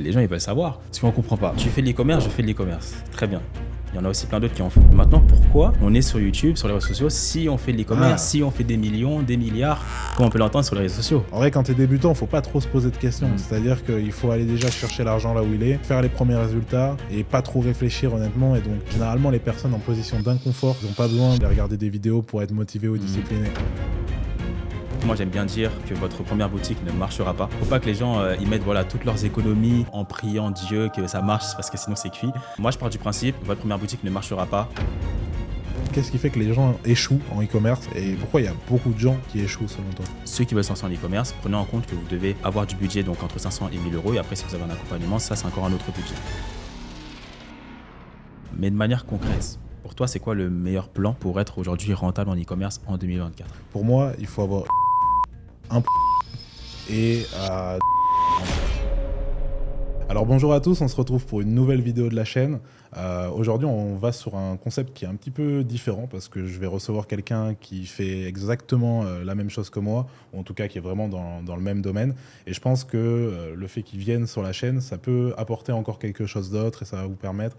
les gens ils veulent savoir. Ce qu'on comprend pas. Tu fais de l'e-commerce, je fais de l'e-commerce. Très bien. Il y en a aussi plein d'autres qui en font. Maintenant, pourquoi on est sur YouTube, sur les réseaux sociaux, si on fait de l'e-commerce, si on fait des millions, des milliards, comme on peut l'entendre sur les réseaux sociaux? En vrai, quand t'es débutant, faut pas trop se poser de questions. C'est-à-dire qu'il faut aller déjà chercher l'argent là où il est, faire les premiers résultats et pas trop réfléchir honnêtement. Et donc, généralement, les personnes en position d'inconfort, ils n'ont pas besoin de regarder des vidéos pour être motivés ou disciplinés. Moi, j'aime bien dire que votre première boutique ne marchera pas. Faut pas que les gens y mettent toutes leurs économies en priant Dieu que ça marche parce que sinon c'est cuit. Moi, je pars du principe que votre première boutique ne marchera pas. Qu'est-ce qui fait que les gens échouent en e-commerce et pourquoi il y a beaucoup de gens qui échouent selon toi? Ceux qui veulent se lancer en e-commerce, prenez en compte que vous devez avoir du budget, donc entre 500 et 1000 euros. Et après, si vous avez un accompagnement, ça, c'est encore un autre budget. Mais de manière concrète, pour toi, c'est quoi le meilleur plan pour être aujourd'hui rentable en e-commerce en 2024? Pour moi, il faut avoir un et Alors bonjour à tous, on se retrouve pour une nouvelle vidéo de la chaîne. Aujourd'hui, on va sur un concept qui est un petit peu différent parce que je vais recevoir quelqu'un qui fait exactement la même chose que moi, ou en tout cas qui est vraiment dans le même domaine. Et je pense que le fait qu'il vienne sur la chaîne, ça peut apporter encore quelque chose d'autre et ça va vous permettre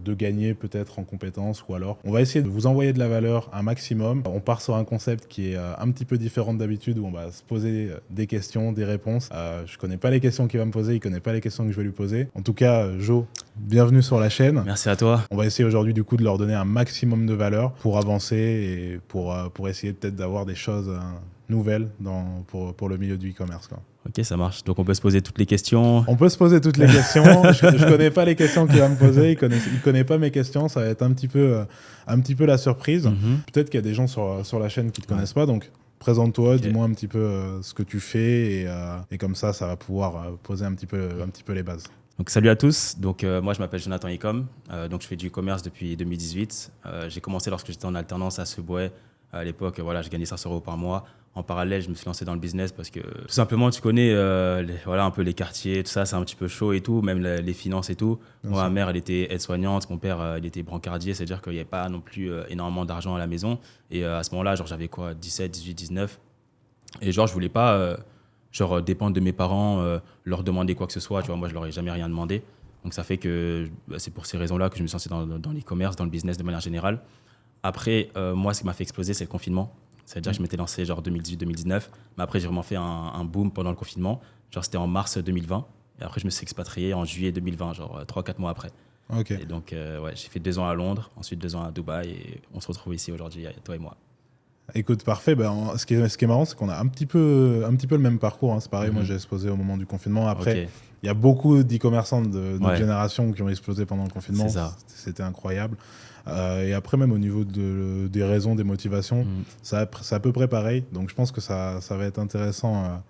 de gagner peut-être en compétences, ou alors on va essayer de vous envoyer de la valeur un maximum. On part sur un concept qui est un petit peu différent d'habitude, où on va se poser des questions, des réponses. Je connais pas les questions qu'il va me poser, il connaît pas les questions que je vais lui poser. En tout cas, Jo, bienvenue sur la chaîne. Merci à toi. On va essayer aujourd'hui du coup de leur donner un maximum de valeur pour avancer et pour essayer peut-être d'avoir des choses nouvelles pour le milieu du e-commerce, quoi. Ok, ça marche. Donc on peut se poser toutes les questions. On peut se poser toutes les questions. Je connais pas les questions qu'il va me poser. Il connaît pas mes questions. Ça va être un petit peu la surprise. Peut-être qu'il y a des gens sur la chaîne qui te connaissent pas. Donc présente-toi, dis-moi un petit peu ce que tu fais et comme ça va pouvoir poser un petit peu les bases. Donc salut à tous. Donc moi je m'appelle Jonathan Ecom. Donc je fais du e-commerce depuis 2018. J'ai commencé lorsque j'étais en alternance à Subway. À l'époque, je gagnais 500 € par mois. En parallèle, je me suis lancé dans le business parce que tout simplement, tu connais un peu les quartiers, tout ça, c'est un petit peu chaud et tout, même les finances et tout. Moi, ma mère, elle était aide-soignante, mon père, il était brancardier, c'est-à-dire qu'il n'y avait pas non plus énormément d'argent à la maison. Et à ce moment-là, j'avais 17, 18, 19. Et je voulais pas dépendre de mes parents, leur demander quoi que ce soit. Tu vois, moi, je leur ai jamais rien demandé. Donc ça fait que c'est pour ces raisons-là que je me suis lancé dans l'e-commerce, dans le business de manière générale. Après, moi, ce qui m'a fait exploser, c'est le confinement. C'est-à-dire que je m'étais lancé 2018-2019. Mais après, j'ai vraiment fait un boom pendant le confinement. C'était en mars 2020. Et après, je me suis expatrié en juillet 2020, 3-4 mois après. Ok. Et donc, j'ai fait 2 ans à Londres, ensuite 2 ans à Dubaï. Et on se retrouve ici aujourd'hui, toi et moi. Écoute, parfait. Ce qui est marrant, c'est qu'on a un petit peu le même parcours, hein. C'est pareil, moi, j'ai explosé au moment du confinement. Après, il y a beaucoup d'e-commerçants de notre génération qui ont explosé pendant le confinement. C'est ça. C'était incroyable. Et après, même au niveau des raisons, des motivations, c'est à peu près pareil. Donc, je pense que ça va être intéressant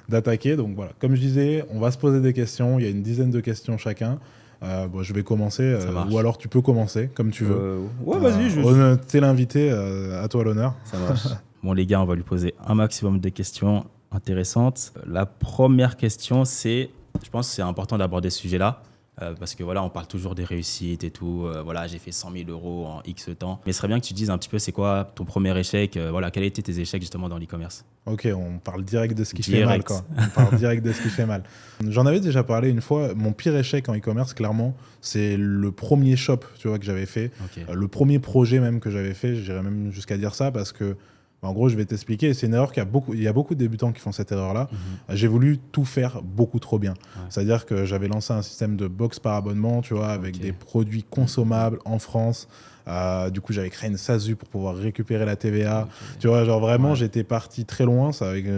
d'attaquer. Donc, voilà. Comme je disais, on va se poser des questions. Il y a une dizaine de questions chacun. Je vais commencer. Ou alors, tu peux commencer, comme tu veux. Ouais, vas-y. T'es l'invité. À toi l'honneur. Ça marche. Bon, les gars, on va lui poser un maximum de questions intéressantes. La première question, je pense que c'est important d'aborder ce sujet-là. Parce que on parle toujours des réussites et tout. J'ai fait 100 000 € en X temps. Mais ce serait bien que tu dises un petit peu c'est quoi ton premier échec. Quels étaient tes échecs justement dans l'e-commerce? Ok, on parle direct de ce qui fait mal, quoi. On parle direct de ce qui fait mal. J'en avais déjà parlé une fois. Mon pire échec en e-commerce, clairement, c'est le premier shop, tu vois, que j'avais fait. Le premier projet même que j'avais fait. J'irais même jusqu'à dire ça parce que en gros, je vais t'expliquer. C'est une erreur il y a beaucoup de débutants qui font cette erreur-là. J'ai voulu tout faire beaucoup trop bien. C'est-à-dire que j'avais lancé un système de box par abonnement, tu vois, avec des produits consommables en France. Du coup, j'avais créé une SASU pour pouvoir récupérer la TVA. Tu vois, vraiment, j'étais parti très loin.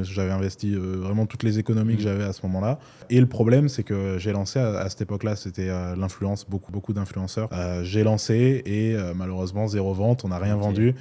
J'avais investi vraiment toutes les économies que j'avais à ce moment-là. Et le problème, c'est que j'ai lancé à cette époque-là, c'était l'influence, beaucoup d'influenceurs. J'ai lancé et malheureusement, 0 vente, on n'a rien vendu.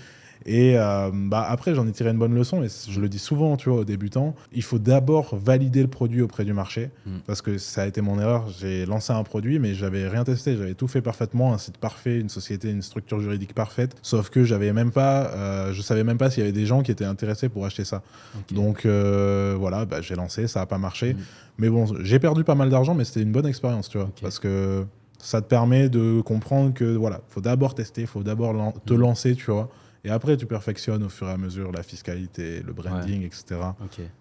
Et après, j'en ai tiré une bonne leçon, et je le dis souvent, tu vois, aux débutants, il faut d'abord valider le produit auprès du marché, parce que ça a été mon erreur. J'ai lancé un produit, mais j'avais rien testé, j'avais tout fait parfaitement, un site parfait, une société, une structure juridique parfaite, sauf que je savais même pas s'il y avait des gens qui étaient intéressés pour acheter ça. Donc j'ai lancé, ça a pas marché, mais bon, j'ai perdu pas mal d'argent, mais c'était une bonne expérience, tu vois, parce que ça te permet de comprendre que faut d'abord tester, faut d'abord te lancer, tu vois. Et après, tu perfectionnes au fur et à mesure la fiscalité, le branding, etc.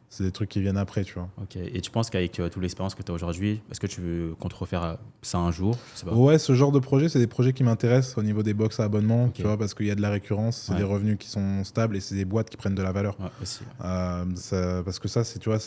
c'est des trucs qui viennent après, tu vois. Ok. Et tu penses qu'avec toute l'expérience que tu as aujourd'hui, est-ce que tu veux qu'on te refaire ça un jour? Je sais pas. Ouais, ce genre de projet, c'est des projets qui m'intéressent au niveau des box à abonnement, Ok. tu vois, parce qu'il y a de la récurrence, c'est des revenus qui sont stables et c'est des boîtes qui prennent de la valeur. Ouais, aussi. Parce que ça, tu vois,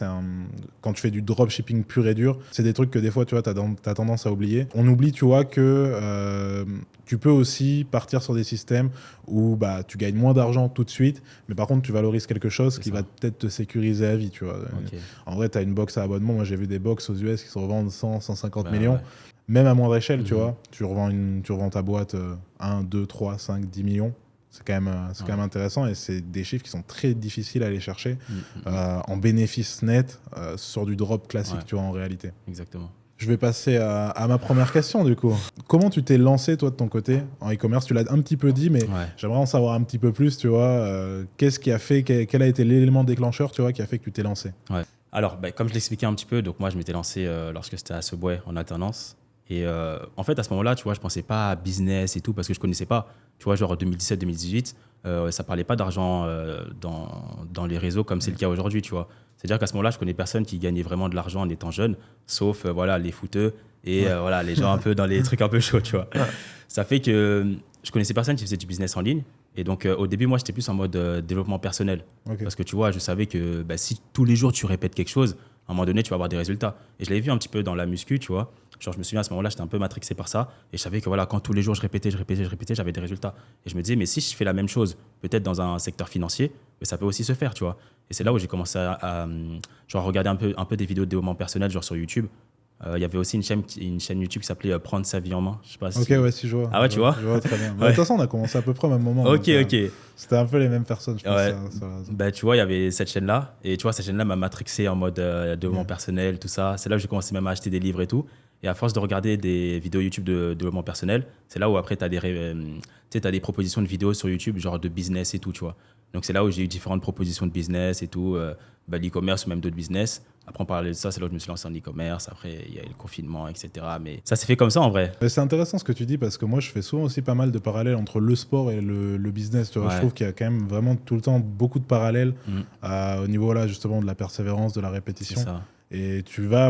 quand tu fais du dropshipping pur et dur, c'est des trucs que des fois, tu vois, t'as tendance à oublier. On oublie, tu vois, que tu peux aussi partir sur des systèmes où bah, tu gagnes moins d'argent tout de suite, mais par contre, tu valorises quelque chose qui va peut-être te sécuriser à vie, tu vois. Ok. En vrai, tu as une box à abonnement. Moi, j'ai vu des box aux US qui se revendent 100, 150 Bah, millions. ouais. Même à moindre échelle, tu vois. Tu revends ta boîte 1, 2, 3, 5, 10 millions. C'est quand même intéressant et c'est des chiffres qui sont très difficiles à aller chercher en bénéfice net sur du drop classique, tu vois, en réalité. Exactement. Je vais passer à ma première question, du coup. Comment tu t'es lancé, toi, de ton côté, en e-commerce? Tu l'as un petit peu dit, mais j'aimerais en savoir un petit peu plus, tu vois. Qu'est-ce qui a fait, quel a été l'élément déclencheur, tu vois, qui a fait que tu t'es lancé? Ouais. Alors, comme je l'expliquais un petit peu, donc moi, je m'étais lancé lorsque j'étais à Subway en alternance. Et en fait, à ce moment-là, tu vois, je pensais pas à business et tout parce que je connaissais pas. Tu vois, genre 2017-2018, ça parlait pas d'argent dans les réseaux comme c'est le cas aujourd'hui, tu vois. C'est-à-dire qu'à ce moment-là, je connais personne qui gagnait vraiment de l'argent en étant jeune, sauf voilà, les footeux et voilà, les gens un peu dans les trucs un peu chauds, tu vois. Ça fait que je connaissais personne qui faisait du business en ligne. Et donc, au début, moi, j'étais plus en mode développement personnel. Parce que tu vois, je savais que si tous les jours tu répètes quelque chose, à un moment donné, tu vas avoir des résultats. Et je l'avais vu un petit peu dans la muscu, tu vois. Genre, je me souviens à ce moment-là, j'étais un peu matrixé par ça. Et je savais que voilà, quand tous les jours je répétais, j'avais des résultats. Et je me disais, mais si je fais la même chose, peut-être dans un secteur financier, mais ça peut aussi se faire, tu vois. Et c'est là où j'ai commencé à genre, regarder un peu des vidéos de développement personnel, genre sur YouTube. Il y avait aussi une chaîne YouTube qui s'appelait Prendre sa vie en main. Je sais pas si... Ok, ouais, si je vois. Ah ouais, tu vois. Je vois très bien. De toute façon, on a commencé à peu près au même moment. Ok. C'était un peu les mêmes personnes, je pense. Ouais. Tu vois, il y avait cette chaîne-là. Et tu vois, cette chaîne-là m'a matrixé en mode développement personnel, tout ça. C'est là où j'ai commencé même à acheter des livres et tout. Et à force de regarder des vidéos YouTube de développement personnel, c'est là où après, tu as des propositions de vidéos sur YouTube, genre de business et tout, tu vois. Donc, c'est là où j'ai eu différentes propositions de business et tout, l'e-commerce ou même d'autres business. Après, en parallèle de ça, c'est là où je me suis lancé en e-commerce. Après, il y a eu le confinement, etc. Mais ça s'est fait comme ça, en vrai. C'est intéressant ce que tu dis parce que moi, je fais souvent aussi pas mal de parallèles entre le sport et le business. Tu vois. Je trouve qu'il y a quand même vraiment tout le temps beaucoup de parallèles au niveau là, justement de la persévérance, de la répétition. C'est ça. Et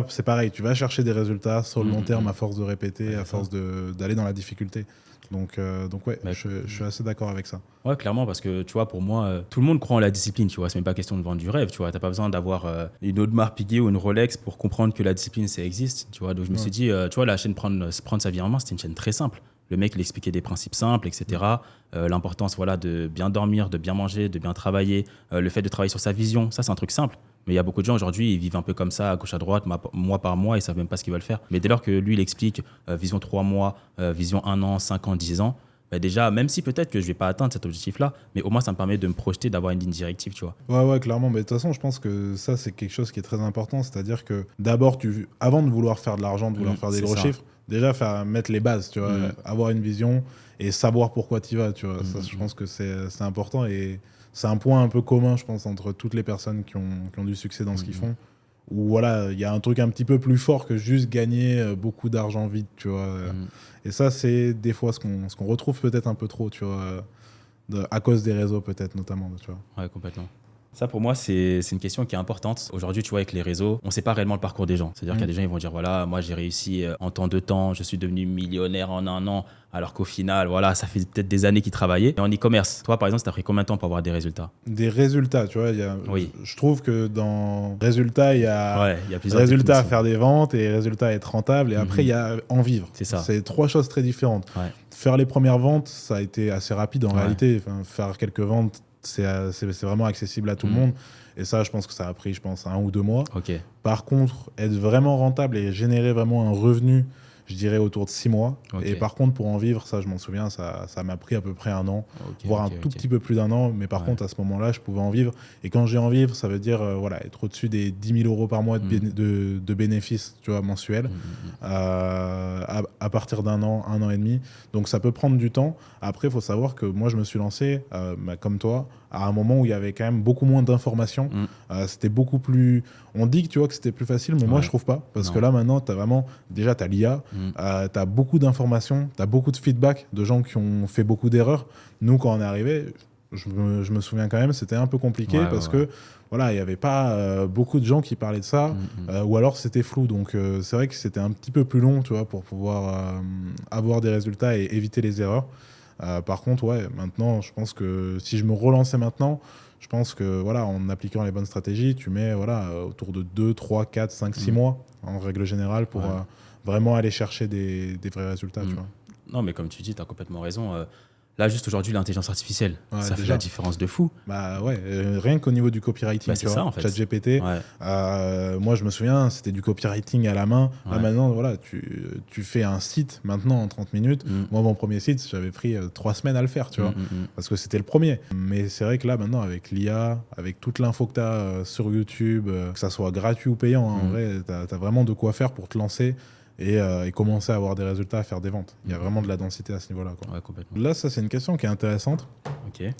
c'est pareil, tu vas chercher des résultats sur le long terme à force de répéter, à force d'aller dans la difficulté. Donc ouais, je suis assez d'accord avec ça. Ouais, clairement, parce que tu vois, pour moi, tout le monde croit en la discipline, tu vois. C'est même pas question de vendre du rêve, tu vois. T'as pas besoin d'avoir une Audemars Piguet ou une Rolex pour comprendre que la discipline, ça existe, tu vois. Donc je me suis dit, tu vois, la chaîne Prendre sa vie en main, c'était une chaîne très simple. Le mec, il expliquait des principes simples, etc. L'importance, voilà, de bien dormir, de bien manger, de bien travailler, le fait de travailler sur sa vision, ça, c'est un truc simple. Mais il y a beaucoup de gens aujourd'hui, ils vivent un peu comme ça, à gauche, à droite, mois par mois, ils ne savent même pas ce qu'ils veulent faire. Mais dès lors que lui, il explique vision 3 mois, vision 1 an, 5 ans, 10 ans, déjà, même si peut-être que je ne vais pas atteindre cet objectif-là, mais au moins, ça me permet de me projeter, d'avoir une ligne directive, tu vois. Ouais, clairement. Mais de toute façon, je pense que ça, c'est quelque chose qui est très important. C'est-à-dire que d'abord, avant de vouloir faire de l'argent, de vouloir faire des gros chiffres, déjà, mettre les bases, tu vois, avoir une vision et savoir pourquoi tu y vas, tu vois. Ça, je pense que c'est important et c'est un point un peu commun, je pense, entre toutes les personnes qui ont du succès dans ce qu'ils font. Où voilà, il y a un truc un petit peu plus fort que juste gagner beaucoup d'argent vite, tu vois. Et ça, c'est des fois ce qu'on retrouve peut-être un peu trop, tu vois, à cause des réseaux peut-être notamment, tu vois. Ouais, complètement. Ça, pour moi, c'est une question qui est importante. Aujourd'hui, tu vois, avec les réseaux, on ne sait pas réellement le parcours des gens. C'est-à-dire qu'il y a des gens qui vont dire, voilà, moi, j'ai réussi en tant de temps, je suis devenu millionnaire en 1 an, alors qu'au final, voilà, ça fait peut-être des années qu'ils travaillaient. Et en e-commerce, toi, par exemple, ça t'a pris combien de temps pour avoir des résultats? Des résultats, tu vois. Je trouve que dans résultats, il y a plusieurs résultats à faire des ventes et résultats à être rentable. Et après, il y a en vivre. C'est ça. C'est 3 choses très différentes. Ouais. Faire les premières ventes, ça a été assez rapide en réalité. Enfin, faire quelques ventes, c'est vraiment accessible à tout le monde. Et ça, je pense que ça a pris, 1 ou 2 mois. Okay. Par contre, être vraiment rentable et générer vraiment un revenu, je dirais autour de 6 mois. Okay. Et par contre, pour en vivre, ça, je m'en souviens, ça m'a pris à peu près 1 an, voire un tout petit peu plus d'1 an. Mais par contre, à ce moment-là, je pouvais en vivre. Et quand j'ai en vivre, ça veut dire être au-dessus des 10 000 € par mois de bénéfices, tu vois, mensuels, à partir d'1 an, 1 an et demi. Donc, ça peut prendre du temps. Après, il faut savoir que moi, je me suis lancé, comme toi, à un moment où il y avait quand même beaucoup moins d'informations. C'était beaucoup plus... On dit que tu vois que c'était plus facile, mais moi, je trouve pas. Parce que là, maintenant, tu as vraiment... Déjà, tu as l'IA, tu as beaucoup d'informations, tu as beaucoup de feedback de gens qui ont fait beaucoup d'erreurs. Nous, quand on est arrivé, je me souviens quand même, c'était un peu compliqué parce que voilà, il n'y avait pas beaucoup de gens qui parlaient de ça, ou alors c'était flou. Donc c'est vrai que c'était un petit peu plus long, tu vois, pour pouvoir avoir des résultats et éviter les erreurs. Par contre, maintenant, je pense que si je me relançais maintenant, je pense que voilà, en appliquant les bonnes stratégies, tu mets autour de 2, 3, 4, 5, 6 mois en règle générale pour vraiment aller chercher des vrais résultats. Tu vois. Non, mais comme tu dis, tu as complètement raison. Là, juste aujourd'hui, l'intelligence artificielle, ça fait la différence de fou. Bah ouais, rien qu'au niveau du copywriting, tu vois, ça, en fait. ChatGPT, moi je me souviens, c'était du copywriting à la main. Là maintenant, voilà, tu fais un site maintenant en 30 minutes. Moi, mon premier site, j'avais pris 3 semaines à le faire, tu vois, parce que c'était le premier. Mais c'est vrai que là maintenant, avec l'IA, avec toute l'info que tu as sur YouTube, que ça soit gratuit ou payant, en vrai, tu as vraiment de quoi faire pour te lancer. Et commencer à avoir des résultats, à faire des ventes. Il y a vraiment de la densité à ce niveau-là. Ouais, complètement. Là, ça, c'est une question qui est intéressante.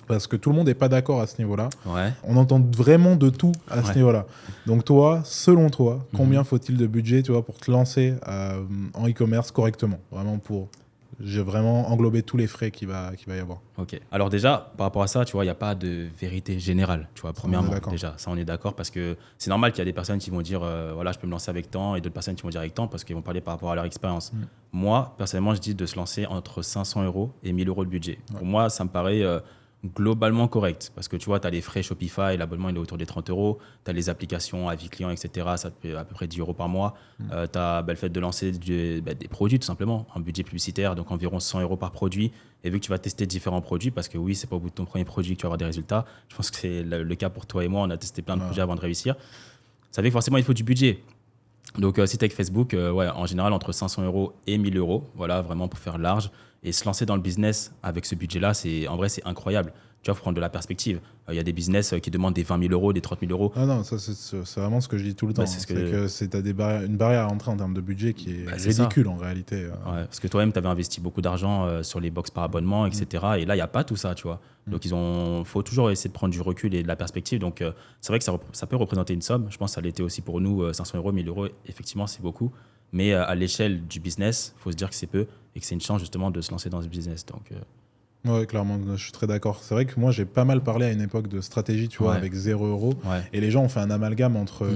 Parce que tout le monde n'est pas d'accord à ce niveau-là. Ouais. On entend vraiment de tout à ce niveau-là. Donc toi, selon toi, combien faut-il de budget, tu vois, pour te lancer en e-commerce correctement? Vraiment pour... J'ai vraiment englobé tous les frais qu'il va y avoir. Ok. Alors déjà, par rapport à ça, tu vois, il n'y a pas de vérité générale. Tu vois, premièrement, déjà, ça on est d'accord parce que c'est normal qu'il y a des personnes qui vont dire, voilà, je peux me lancer avec tant, et d'autres personnes qui vont dire avec tant parce qu'ils vont parler par rapport à leur expérience. Moi, personnellement, je dis de se lancer entre 500 € et 1000 € de budget. Pour moi, ça me paraît globalement correct parce que tu vois, tu as les frais Shopify, l'abonnement il est autour des 30 €, tu as les applications avis client, etc. Ça te fait à peu près 10 € par mois. Tu as le fait de lancer des produits tout simplement, un budget publicitaire, donc environ 100 € par produit. Et vu que tu vas tester différents produits, parce que oui, c'est pas au bout de ton premier produit que tu vas avoir des résultats, je pense que c'est le cas pour toi et moi, on a testé plein de projets avant de réussir. Ça fait que forcément, il faut du budget. Donc, si tu es avec Facebook, en général, entre 500 € et 1000 €, voilà, vraiment pour faire large. Et se lancer dans le business avec ce budget-là, en vrai, c'est incroyable. Tu vois, il faut prendre de la perspective. Il y a des business qui demandent des 20 000 €, des 30 000 €. Ah non, ça, c'est vraiment ce que je dis tout le temps. C'est que tu as une barrière à entrer en termes de budget qui est ridicule en réalité. Ouais, parce que toi-même, tu avais investi beaucoup d'argent sur les box par abonnement, etc. Et là, il n'y a pas tout ça, tu vois. Donc, faut toujours essayer de prendre du recul et de la perspective. Donc, c'est vrai que ça peut représenter une somme. Je pense que ça l'était aussi pour nous, 500 €, 1000 €. Effectivement, c'est beaucoup. Mais à l'échelle du business, il faut se dire que c'est peu et que c'est une chance justement de se lancer dans ce business. Donc, ouais, clairement, je suis très d'accord. C'est vrai que moi, j'ai pas mal parlé à une époque de stratégie, tu vois, avec 0 €. Et les gens ont fait un amalgame entre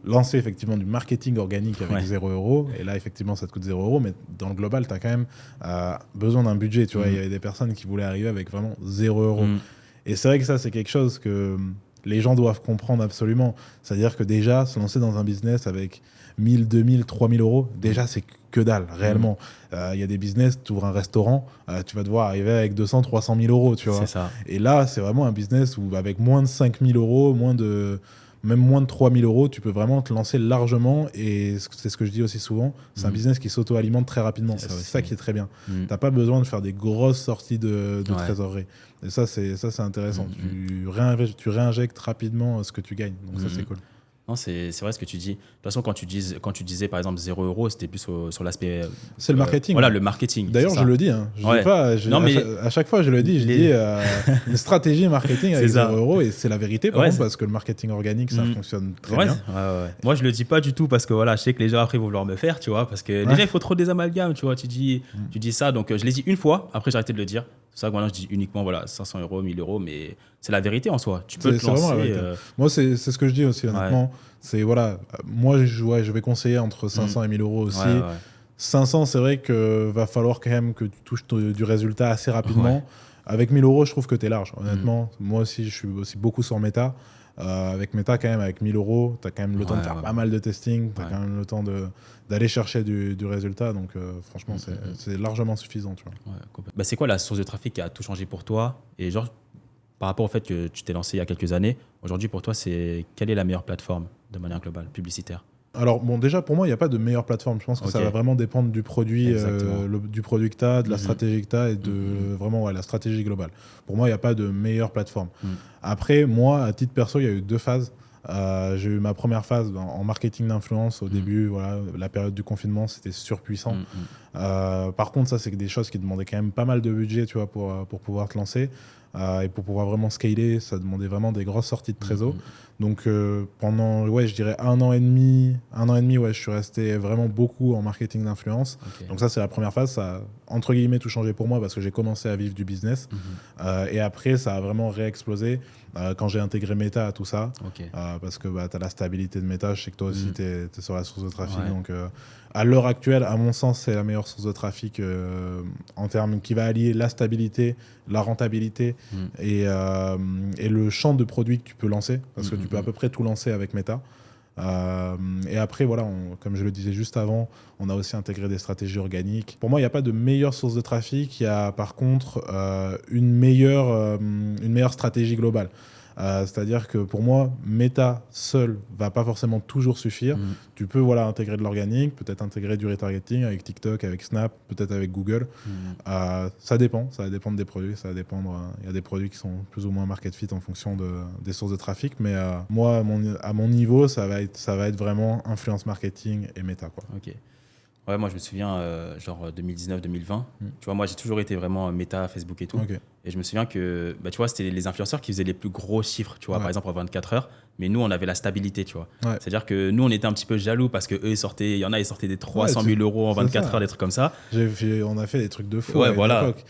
lancer effectivement du marketing organique avec 0 €. Et là, effectivement, ça te coûte 0 €. Mais dans le global, tu as quand même besoin d'un budget. Tu vois, il y avait des personnes qui voulaient arriver avec vraiment 0 €. Et c'est vrai que ça, c'est quelque chose que les gens doivent comprendre absolument. C'est-à-dire que déjà, se lancer dans un business avec 1000, 2000, 3000 €, déjà, c'est que dalle, réellement. Il y a des business, tu ouvres un restaurant, tu vas devoir arriver avec 200, 300 000 €, tu vois. C'est ça. Et là, c'est vraiment un business où, avec moins de 5000 €, même moins de 3000 €, tu peux vraiment te lancer largement. Et c'est ce que je dis aussi souvent, c'est un business qui s'auto-alimente très rapidement. C'est ça qui est très bien. Tu n'as pas besoin de faire des grosses sorties de trésorerie. Et ça, c'est intéressant. Tu réinjectes rapidement ce que tu gagnes. Donc ça, c'est cool. Non, c'est vrai ce que tu dis. De toute façon, quand tu disais par exemple 0 €, c'était plus sur l'aspect. C'est le marketing. Voilà, le marketing. D'ailleurs, je le dis. Je dis pas, à chaque fois, je le dis. Je dis une stratégie marketing avec 0 €. Et c'est la vérité, par contre, parce que le marketing organique, ça fonctionne très bien. Moi, je le dis pas du tout parce que voilà, je sais que les gens après vont vouloir me faire, tu vois. Parce que déjà, il faut trop des amalgames, tu vois. Tu dis ça. Donc, je l'ai dit une fois. Après, j'ai arrêté de le dire. C'est ça que maintenant, je dis uniquement 500 €, 1000 €. Mais c'est la vérité en soi. Tu peux te lancer. Moi, c'est ce que je dis aussi, honnêtement. C'est voilà, moi je vais conseiller entre 500 et 1000 € aussi. 500, c'est vrai que va falloir quand même que tu touches du résultat assez rapidement. Avec 1000 € je trouve que tu es large, honnêtement. Moi aussi, je suis aussi beaucoup sur Meta. Avec Meta, quand même, avec 1000 €, tu as quand même le temps de faire pas mal de testing, tu as quand même le temps d'aller chercher du résultat. Donc, franchement, c'est largement suffisant. Tu vois. C'est quoi la source de trafic qui a tout changé pour toi? Et genre, par rapport au fait que tu t'es lancé il y a quelques années, aujourd'hui, pour toi, quelle est la meilleure plateforme de manière globale, publicitaire? Alors, bon, déjà, pour moi, il n'y a pas de meilleure plateforme. Je pense que ça va vraiment dépendre du produit, du produit que tu as, de la stratégie que tu as et de vraiment la stratégie globale. Pour moi, il n'y a pas de meilleure plateforme. Après, moi, à titre perso, il y a eu 2 phases. J'ai eu ma première phase en marketing d'influence au début. Voilà, la période du confinement, c'était surpuissant. Par contre, ça, c'est des choses qui demandaient quand même pas mal de budget, tu vois, pour pouvoir te lancer. Et pour pouvoir vraiment scaler, ça demandait vraiment des grosses sorties de trésor. Donc pendant, je dirais un an et demi, je suis resté vraiment beaucoup en marketing d'influence. Donc ça, c'est la première phase. Ça a, entre guillemets, tout changé pour moi parce que j'ai commencé à vivre du business. Et après, ça a vraiment réexplosé quand j'ai intégré Meta à tout ça. Parce que tu as la stabilité de Meta. Je sais que toi aussi, tu es sur la source de trafic. Donc à l'heure actuelle, à mon sens, c'est la meilleure source de trafic en termes qui va allier la stabilité, la rentabilité et le champ de produits que tu peux lancer. Parce que tu peux à peu près tout lancer avec Meta. Et après, voilà, comme je le disais juste avant, on a aussi intégré des stratégies organiques. Pour moi, il n'y a pas de meilleure source de trafic. Il y a par contre une meilleure stratégie globale. C'est-à-dire que pour moi, Meta seul va pas forcément toujours suffire. Tu peux intégrer de l'organique, peut-être intégrer du retargeting avec TikTok, avec Snap, peut-être avec Google. Ça va dépendre des produits, ça va dépendre. Il y a des produits qui sont plus ou moins market fit en fonction des sources de trafic, mais moi, à mon niveau, ça va être vraiment influence marketing et Meta, quoi. Ouais, moi je me souviens, genre 2019-2020, tu vois, moi j'ai toujours été vraiment Meta, Facebook et tout. Et je me souviens que, tu vois, c'était les influenceurs qui faisaient les plus gros chiffres, tu vois, par exemple en 24 heures. Mais nous, on avait la stabilité, tu vois. C'est-à-dire que nous, on était un petit peu jaloux parce qu'eux, ils sortaient des 300 000 euros en 24 heures, des trucs comme ça. On a fait des trucs de fou à l'époque.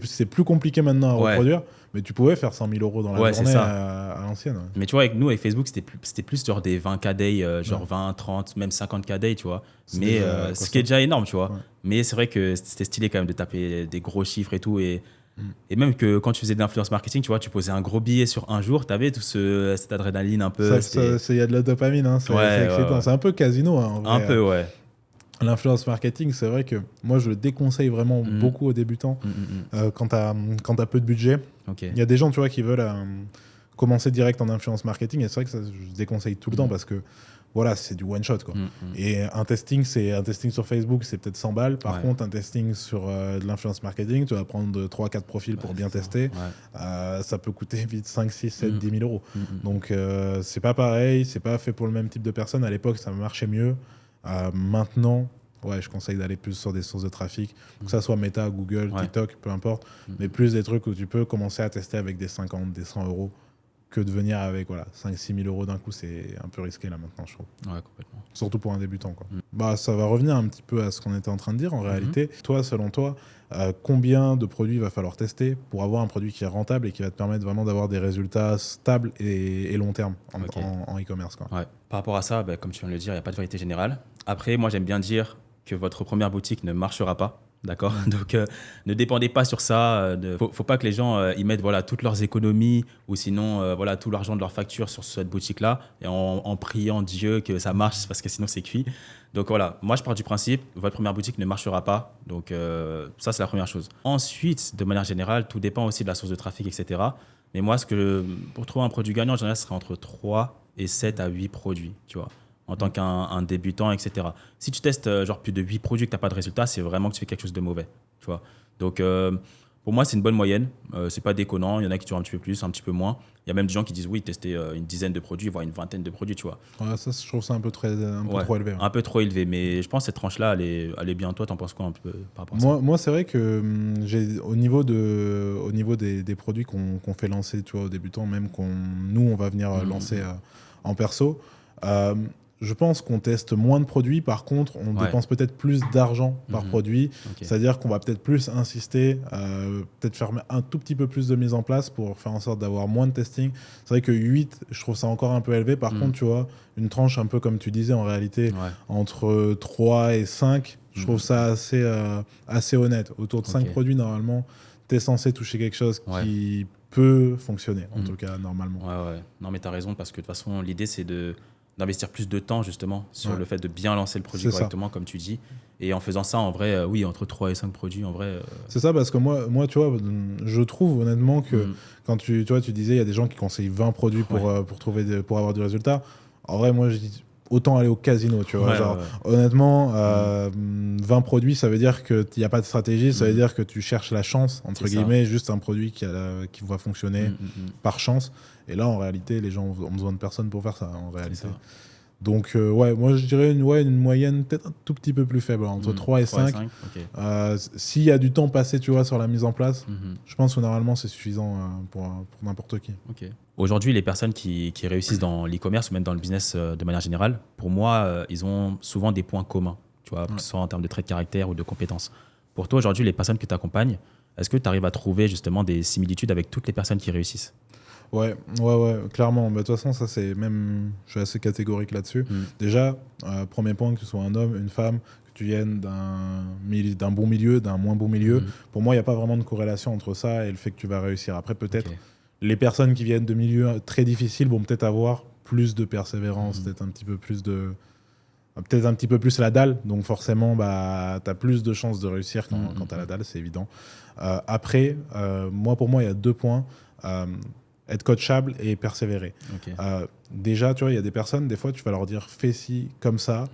C'est plus compliqué maintenant à reproduire. Mais tu pouvais faire 100 000 euros dans la journée à l'ancienne. Mais tu vois, avec Facebook, c'était plus genre des 20K day, genre 20, 30, même 50K day, tu vois. Mais ce qui est déjà énorme, tu vois. Mais c'est vrai que c'était stylé quand même de taper des gros chiffres et tout. Et même que quand tu faisais de l'influence marketing, tu vois, tu posais un gros billet sur un jour, tu avais cette adrénaline un peu. Il y a de la dopamine, hein, c'est excitant. C'est un peu casino, hein, en vrai. Un peu, ouais. L'influence marketing, c'est vrai que moi, je le déconseille vraiment beaucoup aux débutants quand tu as peu de budget. Il y a des gens, tu vois, qui veulent commencer direct en influence marketing et c'est vrai que ça, je déconseille tout le temps parce que voilà, c'est du one shot, quoi. Et un testing sur Facebook, c'est peut-être 100 balles. Par contre, un testing sur de l'influence marketing, tu vas prendre 3-4 profils pour bien tester. Ça peut coûter vite 5, 6, 7, 10 000 euros. Donc, c'est pas pareil, c'est pas fait pour le même type de personne. À l'époque, ça marchait mieux. Maintenant, je conseille d'aller plus sur des sources de trafic, que ça soit Meta, Google, TikTok, peu importe, mais plus des trucs où tu peux commencer à tester avec des 50, des 100 euros que de venir avec 5-6 000 euros d'un coup. C'est un peu risqué là maintenant, je trouve. Ouais, complètement. Surtout pour un débutant, quoi. Ça va revenir un petit peu à ce qu'on était en train de dire en réalité. Toi, selon toi, combien de produits va falloir tester pour avoir un produit qui est rentable et qui va te permettre vraiment d'avoir des résultats stables et long terme en e-commerce, quoi. Par rapport à ça, comme tu viens de le dire, il n'y a pas de vérité générale. Après, moi, j'aime bien dire que votre première boutique ne marchera pas. D'accord. Donc, ne dépendez pas sur ça. Faut pas que les gens y mettent toutes leurs économies ou sinon tout l'argent de leur facture sur cette boutique-là et en priant Dieu que ça marche parce que sinon c'est cuit. Donc voilà, moi je pars du principe, votre première boutique ne marchera pas. Donc ça, c'est la première chose. Ensuite, de manière générale, tout dépend aussi de la source de trafic, etc. Mais moi, pour trouver un produit gagnant, en général, ce serait entre 3 et 7 à 8 produits, tu vois, en tant qu'un débutant, etc. Si tu testes plus de 8 produits et que tu n'as pas de résultat, c'est vraiment que tu fais quelque chose de mauvais, tu vois. Donc, pour moi, c'est une bonne moyenne. C'est pas déconnant. Il y en a qui durent un petit peu plus, un petit peu moins. Il y a même des gens qui disent oui, tester une dizaine de produits, voire une vingtaine de produits, tu vois. Ça, je trouve ça un peu trop élevé. Un peu trop élevé. Mais je pense que cette tranche-là, elle est bien. Toi, t'en penses quoi un peu par rapport à ça? Moi, c'est vrai que au niveau des produits qu'on fait lancer, tu vois, aux débutants, même nous, on va venir lancer en perso, je pense qu'on teste moins de produits. Par contre, on dépense peut-être plus d'argent par produit. C'est-à-dire qu'on va peut-être plus insister, peut-être faire un tout petit peu plus de mise en place pour faire en sorte d'avoir moins de testing. C'est vrai que 8, je trouve ça encore un peu élevé. Par contre, tu vois, une tranche un peu comme tu disais en réalité, entre 3 et 5, je trouve ça assez honnête. Autour de 5 produits, normalement, tu es censé toucher quelque chose qui peut fonctionner, en tout cas, normalement. Ouais. Non, mais tu as raison, parce que de toute façon, l'idée, c'est d'investir plus de temps justement sur le fait de bien lancer le produit correctement, comme tu dis. Et en faisant ça, en vrai, entre 3 et 5 produits, en vrai... C'est ça, parce que moi, tu vois, je trouve honnêtement que quand tu disais, il y a des gens qui conseillent 20 produits pour avoir du résultat. En vrai, moi, je dis autant aller au casino, tu vois. Honnêtement, 20 produits, ça veut dire qu'il n'y a pas de stratégie, ça veut dire que tu cherches la chance, entre guillemets, juste un produit qui va fonctionner par chance. Et là, en réalité, les gens ont besoin de personne pour faire ça, en réalité. Donc, moi, je dirais une moyenne peut-être un tout petit peu plus faible, entre 3 et 5. Okay. S'il y a du temps passé, tu vois, sur la mise en place, je pense que normalement, c'est suffisant pour n'importe qui. Okay. Aujourd'hui, les personnes qui réussissent dans l'e-commerce ou même dans le business de manière générale, pour moi, ils ont souvent des points communs, tu vois, que ce soit en termes de traits de caractère ou de compétences. Pour toi, aujourd'hui, les personnes que tu accompagnes, est-ce que tu arrives à trouver justement des similitudes avec toutes les personnes qui réussissent ? Ouais, clairement. De toute façon, ça, c'est même. Je suis assez catégorique là-dessus. Déjà, premier point, que ce soit un homme, une femme, que tu viennes d'un bon milieu, d'un moins bon milieu, pour moi, il n'y a pas vraiment de corrélation entre ça et le fait que tu vas réussir. Après, peut-être, les personnes qui viennent de milieux très difficiles vont peut-être avoir plus de persévérance, peut-être un petit peu plus la dalle. Donc, forcément, tu as plus de chances de réussir quand tu as la dalle, c'est évident. Après, pour moi, il y a 2 points. Être coachable et persévérer. Okay. Déjà, tu vois, il y a des personnes, des fois, tu vas leur dire fais ci comme ça.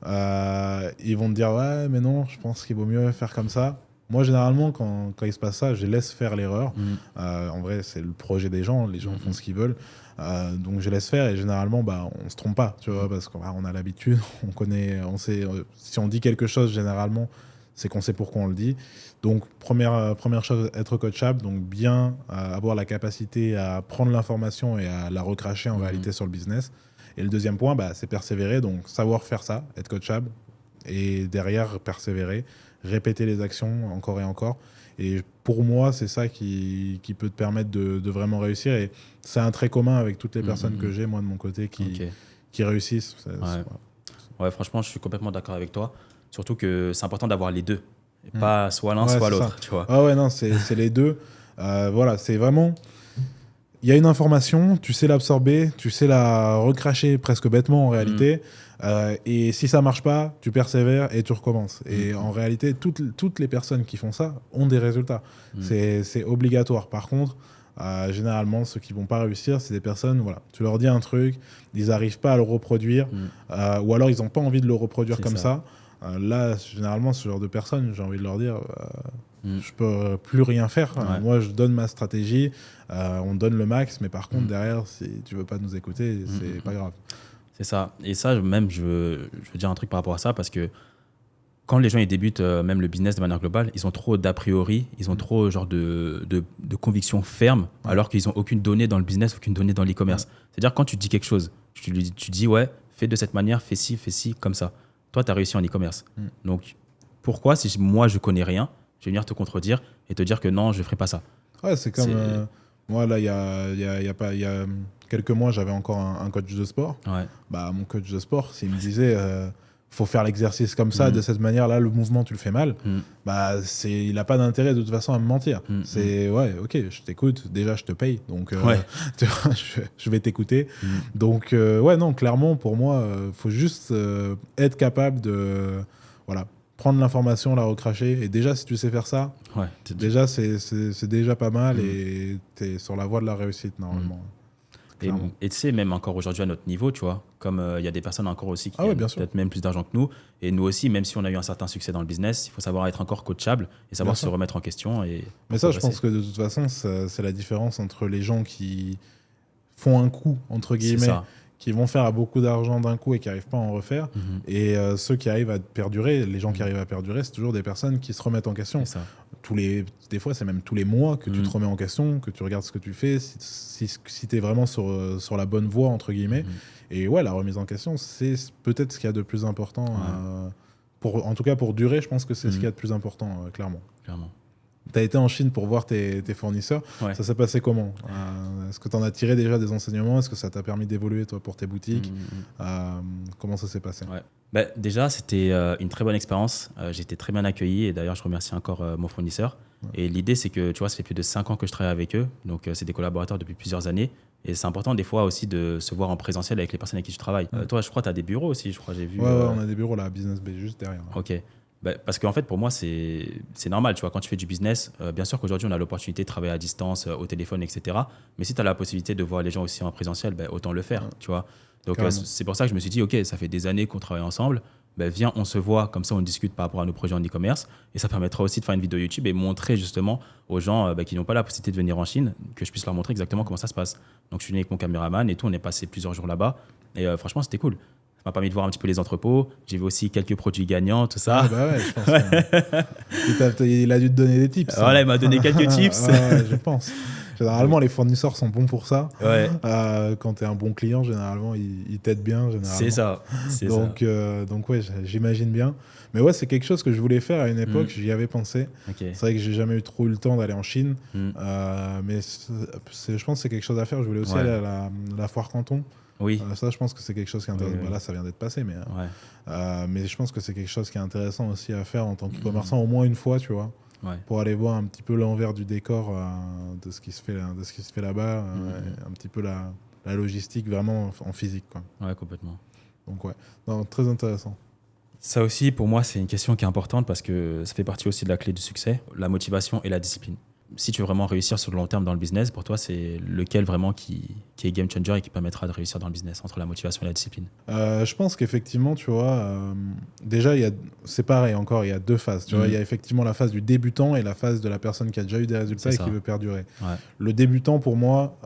Ils vont te dire ouais, mais non, je pense qu'il vaut mieux faire comme ça. Moi, généralement, quand il se passe ça, je laisse faire l'erreur. En vrai, c'est le projet des gens. Les gens font ce qu'ils veulent. Donc, je laisse faire et généralement, on ne se trompe pas, tu vois, parce qu'on a l'habitude, on sait. Si on dit quelque chose, généralement, c'est qu'on sait pourquoi on le dit. Donc, première chose, être coachable, donc bien avoir la capacité à prendre l'information et à la recracher en réalité sur le business. Et le deuxième point, c'est persévérer, donc savoir faire ça, être coachable, et derrière persévérer, répéter les actions encore et encore. Et pour moi, c'est ça qui peut te permettre de vraiment réussir. Et c'est un trait commun avec toutes les personnes que j'ai, moi, de mon côté, qui réussissent. Ouais, franchement, je suis complètement d'accord avec toi. Surtout que c'est important d'avoir les deux. Et pas soit l'un, soit l'autre. Tu vois. Ah ouais, non, c'est les deux. Voilà, c'est vraiment... Il y a une information, tu sais l'absorber, tu sais la recracher presque bêtement en réalité. Et si ça ne marche pas, tu persévères et tu recommences. Et en réalité, toutes les personnes qui font ça ont des résultats. C'est obligatoire. Par contre, généralement, ceux qui ne vont pas réussir, c'est des personnes, voilà, tu leur dis un truc, ils n'arrivent pas à le reproduire, ou alors ils n'ont pas envie de le reproduire comme ça. Là, généralement, ce genre de personnes, j'ai envie de leur dire, je peux plus rien faire. Ouais. Moi, je donne ma stratégie, on donne le max, mais par contre, derrière, si tu veux pas nous écouter, c'est pas grave. C'est ça. Et ça, même, je veux dire un truc par rapport à ça, parce que quand les gens ils débutent, même le business de manière globale, ils ont trop d'a priori, ils ont trop genre de convictions fermes, alors qu'ils n'ont aucune donnée dans le business, aucune donnée dans l'e-commerce. C'est-à-dire, quand tu dis quelque chose, tu dis, ouais, fais de cette manière, fais ci, comme ça. Toi, tu as réussi en e-commerce. Donc, pourquoi, si moi, je connais rien, je vais venir te contredire et te dire que non, je ne ferai pas ça. Ouais, c'est comme... moi, là, il y a quelques mois, j'avais encore un coach de sport. Ouais. Mon coach de sport, s'il me disait faut faire l'exercice comme ça, de cette manière-là, le mouvement, tu le fais mal, il n'a pas d'intérêt de toute façon à me mentir. C'est ouais, ok, je t'écoute, déjà, je te paye, donc je vais t'écouter. Donc, ouais, non, clairement, pour moi, il faut juste être capable de... Voilà, prendre l'information, la recracher. Et déjà, si tu sais faire ça, déjà, c'est déjà pas mal et tu es sur la voie de la réussite, normalement. Et tu sais, même encore aujourd'hui à notre niveau, tu vois, comme il y a des personnes encore aussi qui ont peut-être même plus d'argent que nous. Et nous aussi, même si on a eu un certain succès dans le business, il faut savoir être encore coachable et savoir se remettre en question. Mais ça, je pense que de toute façon, c'est la différence entre les gens qui font un coup, entre guillemets, qui vont faire beaucoup d'argent d'un coup et qui n'arrivent pas à en refaire. Et ceux qui arrivent à perdurer, les gens qui arrivent à perdurer, c'est toujours des personnes qui se remettent en question. Des fois, c'est même tous les mois que tu te remets en question, que tu regardes ce que tu fais, si tu es vraiment sur la bonne voie, entre guillemets. Et ouais, la remise en question, c'est peut-être ce qu'il y a de plus important. En tout cas, pour durer, je pense que c'est ce qu'il y a de plus important, clairement. Tu as été en Chine pour voir tes fournisseurs. Ça s'est passé comment ? Est-ce que tu en as tiré déjà des enseignements ? Est-ce que ça t'a permis d'évoluer, toi, pour tes boutiques ? Comment ça s'est passé ? Déjà, c'était une très bonne expérience. J'ai été très bien accueilli et d'ailleurs, je remercie encore mon fournisseur. Et l'idée, c'est que, tu vois, ça fait plus de 5 ans que je travaille avec eux. Donc, c'est des collaborateurs depuis plusieurs années. Et c'est important, des fois, aussi de se voir en présentiel avec les personnes avec qui tu travailles. Toi, je crois que tu as des bureaux aussi, j'ai vu. Ouais, on a des bureaux là, à Business Bay, juste derrière. Ok. Parce qu'en fait, pour moi, c'est normal. Tu vois, quand tu fais du business, bien sûr qu'aujourd'hui, on a l'opportunité de travailler à distance, au téléphone, etc. Mais si tu as la possibilité de voir les gens aussi en présentiel, autant le faire. Tu vois. Donc, c'est pour ça que je me suis dit, OK, ça fait des années qu'on travaille ensemble. Viens, on se voit, comme ça, on discute par rapport à nos projets en e-commerce. Et ça permettra aussi de faire une vidéo YouTube et montrer justement aux gens qui n'ont pas la possibilité de venir en Chine, que je puisse leur montrer exactement comment ça se passe. Donc, je suis venu avec mon caméraman et tout. On est passé plusieurs jours là-bas. Et franchement, c'était cool. m'a permis de voir un petit peu les entrepôts. J'ai vu aussi quelques produits gagnants, tout ça. Ah bah ouais, je pense. Il a dû te donner des tips. Voilà, il m'a donné quelques tips. Ouais, je pense. Généralement, les fournisseurs sont bons pour ça. Ouais. Quand tu es un bon client, généralement, ils t'aident bien. C'est ça. Donc ouais, j'imagine bien. Mais ouais, c'est quelque chose que je voulais faire à une époque. J'y avais pensé. Okay. C'est vrai que j'ai jamais eu trop eu le temps d'aller en Chine. Mais je pense que c'est quelque chose à faire. Je voulais aussi aller à la Foire Canton. Oui. Ça, je pense que c'est quelque chose qui est intéressant. Oui. Là, ça vient d'être passé, mais je pense que c'est quelque chose qui est intéressant aussi à faire en tant qu'e-commerçant, au moins une fois, tu vois. Ouais. Pour aller voir un petit peu l'envers du décor de ce qui se fait là-bas, un petit peu la logistique vraiment en physique, quoi. Ouais, complètement. Donc ouais, non, très intéressant. Ça aussi, pour moi, c'est une question qui est importante parce que ça fait partie aussi de la clé du succès, la motivation et la discipline. Si tu veux vraiment réussir sur le long terme dans le business, pour toi, c'est lequel vraiment qui est game changer et qui permettra de réussir dans le business, entre la motivation et la discipline? Je pense qu'effectivement, tu vois, déjà, c'est pareil encore, il y a deux phases. Tu vois, il y a effectivement la phase du débutant et la phase de la personne qui a déjà eu des résultats et qui veut perdurer. Ouais. Le débutant, pour moi,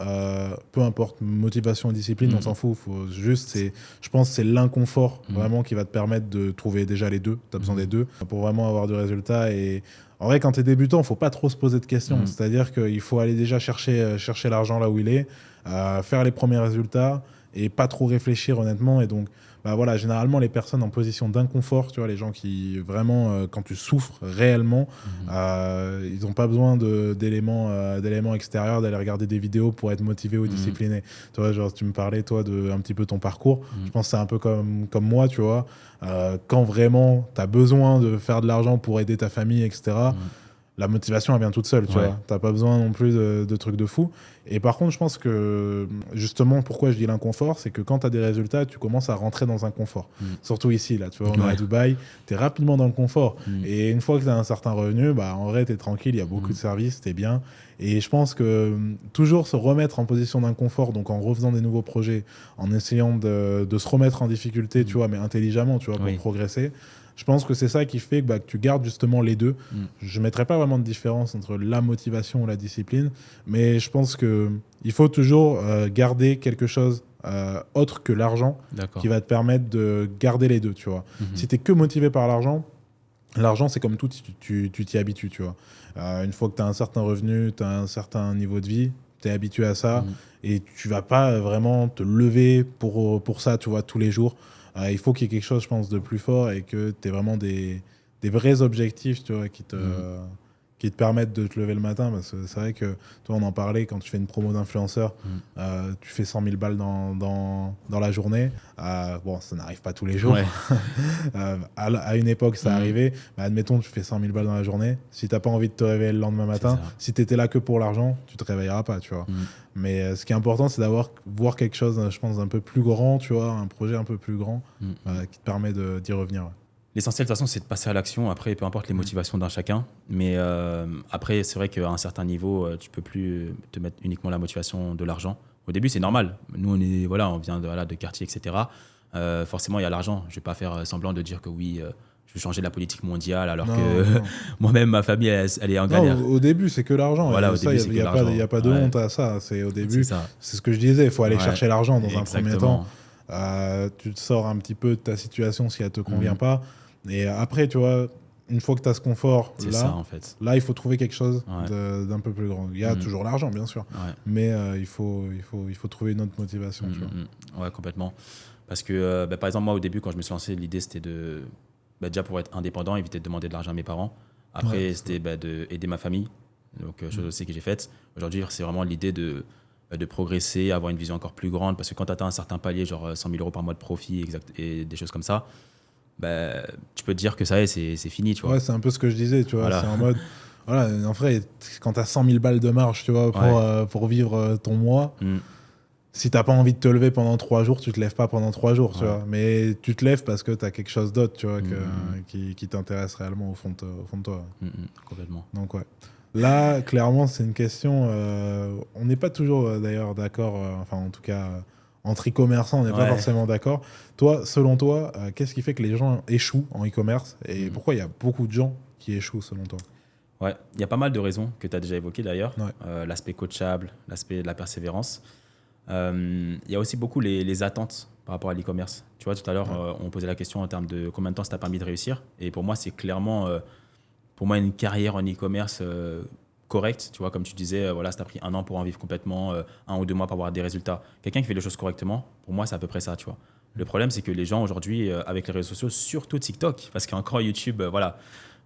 peu importe, motivation et discipline, on s'en fout. Je pense que c'est l'inconfort vraiment qui va te permettre de trouver déjà les deux. Tu as besoin des deux pour vraiment avoir du résultat. Et en vrai, quand tu es débutant, il ne faut pas trop se poser de questions. C'est-à-dire qu'il faut aller déjà chercher l'argent là où il est, faire les premiers résultats et pas trop réfléchir honnêtement. Et donc, bah voilà, généralement, les personnes en position d'inconfort, tu vois, les gens qui vraiment, quand tu souffres réellement, ils n'ont pas besoin d'éléments extérieurs, d'aller regarder des vidéos pour être motivé ou discipliné. Tu vois, genre, tu me parlais, toi, de un petit peu ton parcours. Je pense que c'est un peu comme moi, tu vois. Quand vraiment tu as besoin de faire de l'argent pour aider ta famille, etc., la motivation, elle vient toute seule, tu vois. T'as pas besoin non plus de trucs de fou. Et par contre, je pense que, justement, pourquoi je dis l'inconfort, c'est que quand tu as des résultats, tu commences à rentrer dans un confort. On ici, là, tu vois, on est à Dubaï, tu es rapidement dans le confort. Et une fois que tu as un certain revenu, bah, en vrai, tu es tranquille, il y a beaucoup de services, tu es bien. Et je pense que toujours se remettre en position d'inconfort, donc en refaisant des nouveaux projets, en essayant de se remettre en difficulté, tu vois, mais intelligemment, tu vois, pour progresser. Je pense que c'est ça qui fait que tu gardes justement les deux. Je ne mettrai pas vraiment de différence entre la motivation ou la discipline, mais je pense qu'il faut toujours garder quelque chose autre que l'argent qui va te permettre de garder les deux, tu vois. Si tu n'es que motivé par l'argent, c'est comme tout, tu t'y habitues, tu vois. Une fois que tu as un certain revenu, tu as un certain niveau de vie, tu es habitué à ça et tu ne vas pas vraiment te lever pour ça, tu vois, tous les jours. Il faut qu'il y ait quelque chose, je pense, de plus fort et que tu aies vraiment des vrais objectifs, tu vois, qui te permettent de te lever le matin. Parce que c'est vrai que, toi, on en parlait, quand tu fais une promo d'influenceur, tu fais 100 000 balles dans la journée. Bon, ça n'arrive pas tous les jours. Ouais. À une époque, ça arrivait. Mais admettons, tu fais 100 000 balles dans la journée. Si tu n'as pas envie de te réveiller le lendemain matin, si tu étais là que pour l'argent, tu ne te réveilleras pas, tu vois. Mais ce qui est important, c'est voir quelque chose, je pense, d'un peu plus grand, tu vois, un projet un peu plus grand qui te permet d'y revenir. Ouais. L'essentiel, de toute façon, c'est de passer à l'action. Après, peu importe les motivations d'un chacun. Mais après, c'est vrai qu'à un certain niveau, tu ne peux plus te mettre uniquement la motivation de l'argent. Au début, c'est normal. Nous, on vient de quartier, etc. Forcément, il y a l'argent. Je ne vais pas faire semblant de dire que oui, je veux changer la politique mondiale alors que moi-même, ma famille, elle est en galère. Au début, c'est que l'argent. Voilà, il n'y a pas de honte à ça. Au début, c'est ce que je disais. Il faut aller chercher l'argent dans un premier temps. Tu te sors un petit peu de ta situation si elle ne te convient pas. Et après, tu vois, une fois que tu as ce confort, là, il faut trouver quelque chose d'un peu plus grand. Il y a toujours l'argent, bien sûr, mais il faut trouver une autre motivation. Tu vois. Ouais, complètement. Parce que, par exemple, moi, au début, quand je me suis lancé, l'idée, c'était déjà pour être indépendant, éviter de demander de l'argent à mes parents. Après, c'était d'aider ma famille, donc chose aussi que j'ai faite. Aujourd'hui, c'est vraiment l'idée de progresser, avoir une vision encore plus grande, parce que quand tu atteins un certain palier, genre 100 000 € par mois de profit et des choses comme ça, tu peux te dire que ça y est, c'est fini, tu vois. Ouais, c'est un peu ce que je disais, tu vois. C'est en mode, voilà, en vrai, quand tu as 100 000 balles de marge, tu vois, pour vivre ton mois, si tu n'as pas envie de te lever pendant 3 jours, tu te lèves pas pendant 3 jours, tu vois. Mais tu te lèves parce que tu as quelque chose d'autre, tu vois, qui t'intéresse réellement au fond de toi. Complètement. Donc, ouais. Là, clairement, c'est une question. On n'est pas toujours d'ailleurs d'accord, enfin, en tout cas. Entre e-commerçants, on n'est pas forcément d'accord. Toi, selon toi, qu'est-ce qui fait que les gens échouent en e-commerce et pourquoi il y a beaucoup de gens qui échouent selon toi? Ouais, il y a pas mal de raisons que tu as déjà évoquées d'ailleurs. L'aspect coachable, l'aspect de la persévérance. Il y a aussi beaucoup les attentes par rapport à l'e-commerce. Tu vois, tout à l'heure, on posait la question en termes de combien de temps ça t'a permis de réussir. Et pour moi, c'est clairement, pour moi, une carrière en e-commerce correcte. Tu vois, comme tu disais, voilà, ça t'a pris 1 an pour en vivre complètement, 1 ou 2 mois pour avoir des résultats. Quelqu'un qui fait les choses correctement, pour moi, c'est à peu près ça, tu vois. Le problème, c'est que les gens aujourd'hui, avec les réseaux sociaux, surtout TikTok, parce qu'encore YouTube, voilà.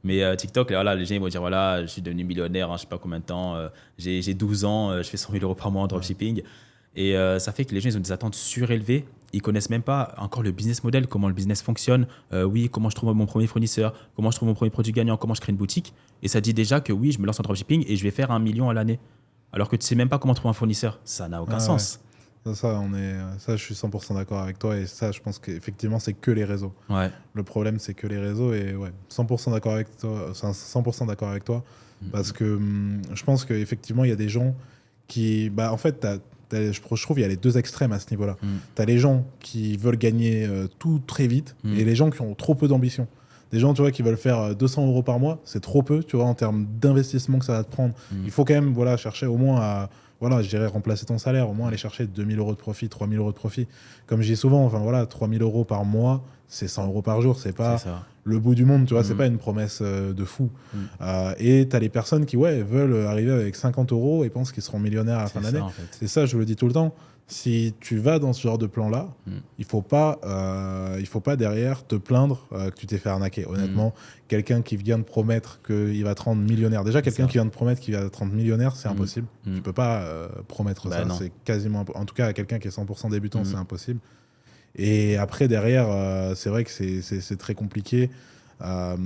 Mais TikTok, voilà, les gens ils vont dire, voilà, je suis devenu millionnaire, je ne sais pas combien de temps, j'ai 12 ans, je fais 100 000 euros par mois en dropshipping. Et ça fait que les gens, ils ont des attentes surélevées. Ils connaissent même pas encore le business model, comment le business fonctionne. Oui, comment je trouve mon premier fournisseur, comment je trouve mon premier produit gagnant, comment je crée une boutique. Et ça dit déjà que oui, je me lance en dropshipping et je vais faire 1 million à l'année. Alors que tu sais même pas comment trouver un fournisseur. Ça n'a aucun sens. Ouais. Ça, je suis 100% d'accord avec toi. Et ça, je pense qu'effectivement, c'est que les réseaux. Ouais. Le problème, c'est que les réseaux. Et ouais, 100% d'accord avec toi. 100% d'accord avec toi. Parce que je pense qu'effectivement, il y a des gens qui. Bah, en fait, je trouve qu'il y a les deux extrêmes à ce niveau-là. Tu as les gens qui veulent gagner tout très vite et les gens qui ont trop peu d'ambition. Des gens, tu vois, qui veulent faire 200 euros par mois, c'est trop peu, tu vois, en termes d'investissement que ça va te prendre. Il faut quand même, voilà, chercher au moins à, voilà, je dirais remplacer ton salaire, au moins aller chercher 2 000 euros de profit, 3 000 euros de profit. Comme je dis souvent, enfin voilà, 3 000 euros par mois, c'est 100 euros par jour, c'est pas le bout du monde, tu vois, c'est pas une promesse de fou. Et tu as les personnes qui, ouais, veulent arriver avec 50 euros et pensent qu'ils seront millionnaires à la fin d'année. En fait. C'est ça, je le dis tout le temps. Si tu vas dans ce genre de plan-là, il faut pas derrière te plaindre que tu t'es fait arnaquer. Honnêtement, quelqu'un qui vient de promettre qu'il va te rendre millionnaire. Déjà, quelqu'un qui vient de promettre qu'il va te rendre millionnaire, c'est impossible. Tu peux pas promettre ça. Non. C'est quasiment, en tout cas, à quelqu'un qui est 100% débutant, c'est impossible. Et après, derrière, c'est vrai que c'est très compliqué.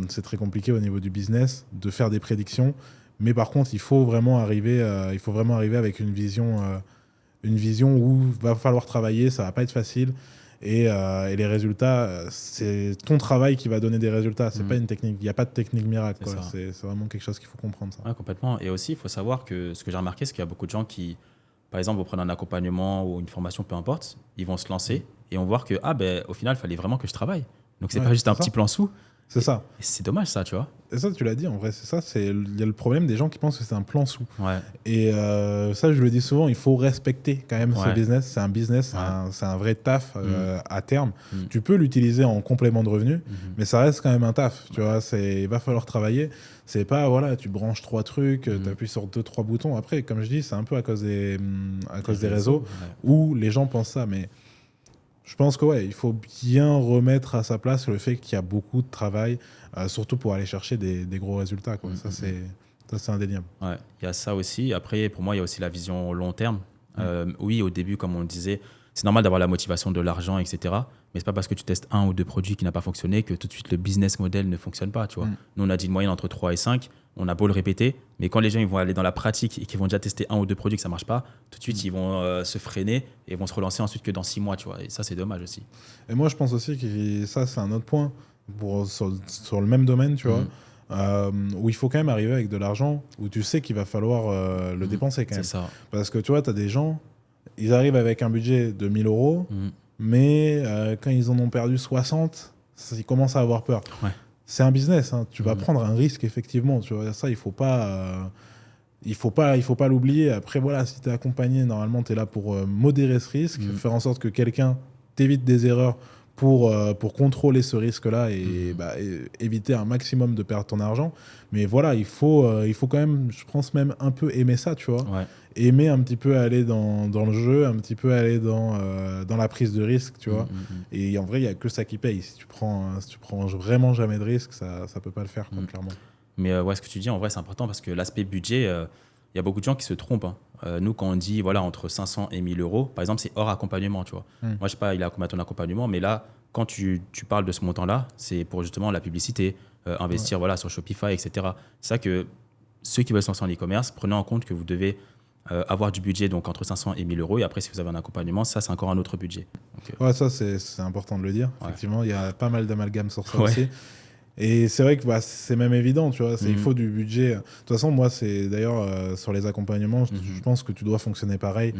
C'est très compliqué au niveau du business de faire des prédictions. Mais par contre, il faut vraiment arriver avec une vision où il va falloir travailler, ça va pas être facile. Et les résultats, c'est ton travail qui va donner des résultats. C'est pas une technique. Il n'y a pas de technique miracle. C'est vraiment quelque chose qu'il faut comprendre. Ça. Ouais, complètement. Et aussi, il faut savoir que ce que j'ai remarqué, c'est qu'il y a beaucoup de gens qui, par exemple, vont prendre un accompagnement ou une formation, peu importe, ils vont se lancer et vont voir que, au final, il fallait vraiment que je travaille. Donc, c'est pas juste un petit plan sous. C'est ça. Et c'est dommage, ça, tu vois. Et ça, tu l'as dit, en vrai, c'est ça. Il y a le problème des gens qui pensent que c'est un plan sous. Ouais. Et ça, je le dis souvent, il faut respecter quand même ce business. C'est un business, c'est un vrai taf à terme. Tu peux l'utiliser en complément de revenu, mais ça reste quand même un taf. Tu vois, il va falloir travailler. C'est pas, voilà, tu branches 3 trucs, tu appuies sur 2-3 boutons. Après, comme je dis, c'est un peu à cause des réseaux où les gens pensent ça. Mais je pense que il faut bien remettre à sa place le fait qu'il y a beaucoup de travail, surtout pour aller chercher des gros résultats. Quoi. Ça, c'est indéniable. Ouais, il y a ça aussi. Après, pour moi, il y a aussi la vision long terme. Oui, au début, comme on le disait, c'est normal d'avoir la motivation de l'argent, etc. Mais c'est pas parce que tu testes 1 ou 2 produits qui n'ont pas fonctionné que tout de suite le business model ne fonctionne pas. Tu vois. Nous, on a dit une moyenne entre 3 et 5. On a beau le répéter, mais quand les gens ils vont aller dans la pratique et qu'ils vont déjà tester 1 ou 2 produits que ça marche pas, tout de suite ils vont se freiner et vont se relancer ensuite que dans 6 mois, tu vois. Et ça, c'est dommage aussi. Et moi, je pense aussi que ça, c'est un autre point sur le même domaine, tu vois, où il faut quand même arriver avec de l'argent, où tu sais qu'il va falloir le dépenser quand même. C'est ça. Parce que tu vois, tu as des gens, ils arrivent avec un budget de 1 000 euros, mais quand ils en ont perdu 60, ils commencent à avoir peur. Ouais. C'est un business, hein. Tu vas prendre un risque, effectivement. Tu vois, ça, il faut pas l'oublier. Après, voilà, si tu es accompagné, normalement, tu es là pour modérer ce risque, faire en sorte que quelqu'un t'évite des erreurs pour contrôler ce risque-là et éviter un maximum de perdre ton argent. Mais voilà, il faut quand même, je pense même un peu aimer ça, tu vois. Ouais. Aimer un petit peu aller dans le jeu, un petit peu aller dans la prise de risque, tu vois. Et en vrai, il n'y a que ça qui paye. Si tu prends vraiment jamais de risque, ça ne peut pas le faire, clairement. Mais ce que tu dis, en vrai, c'est important parce que l'aspect budget, il y a beaucoup de gens qui se trompent. Hein. Nous, quand on dit entre 500 et 1 000 euros, par exemple, c'est hors accompagnement, tu vois. Moi, je sais pas, il a combien ton accompagnement, mais là, quand tu parles de ce montant-là, c'est pour justement la publicité, investir sur Shopify, etc. C'est ça que ceux qui veulent se lancer en e-commerce, prenez en compte que vous devez avoir du budget donc entre 500 et 1 000 euros. Et après, si vous avez un accompagnement, ça, c'est encore un autre budget. Donc, ouais, ça, c'est important de le dire. Effectivement, il y a pas mal d'amalgames sur ça aussi. Et c'est vrai que c'est même évident, tu vois, il faut du budget. De toute façon, moi, c'est d'ailleurs sur les accompagnements, je pense que tu dois fonctionner pareil.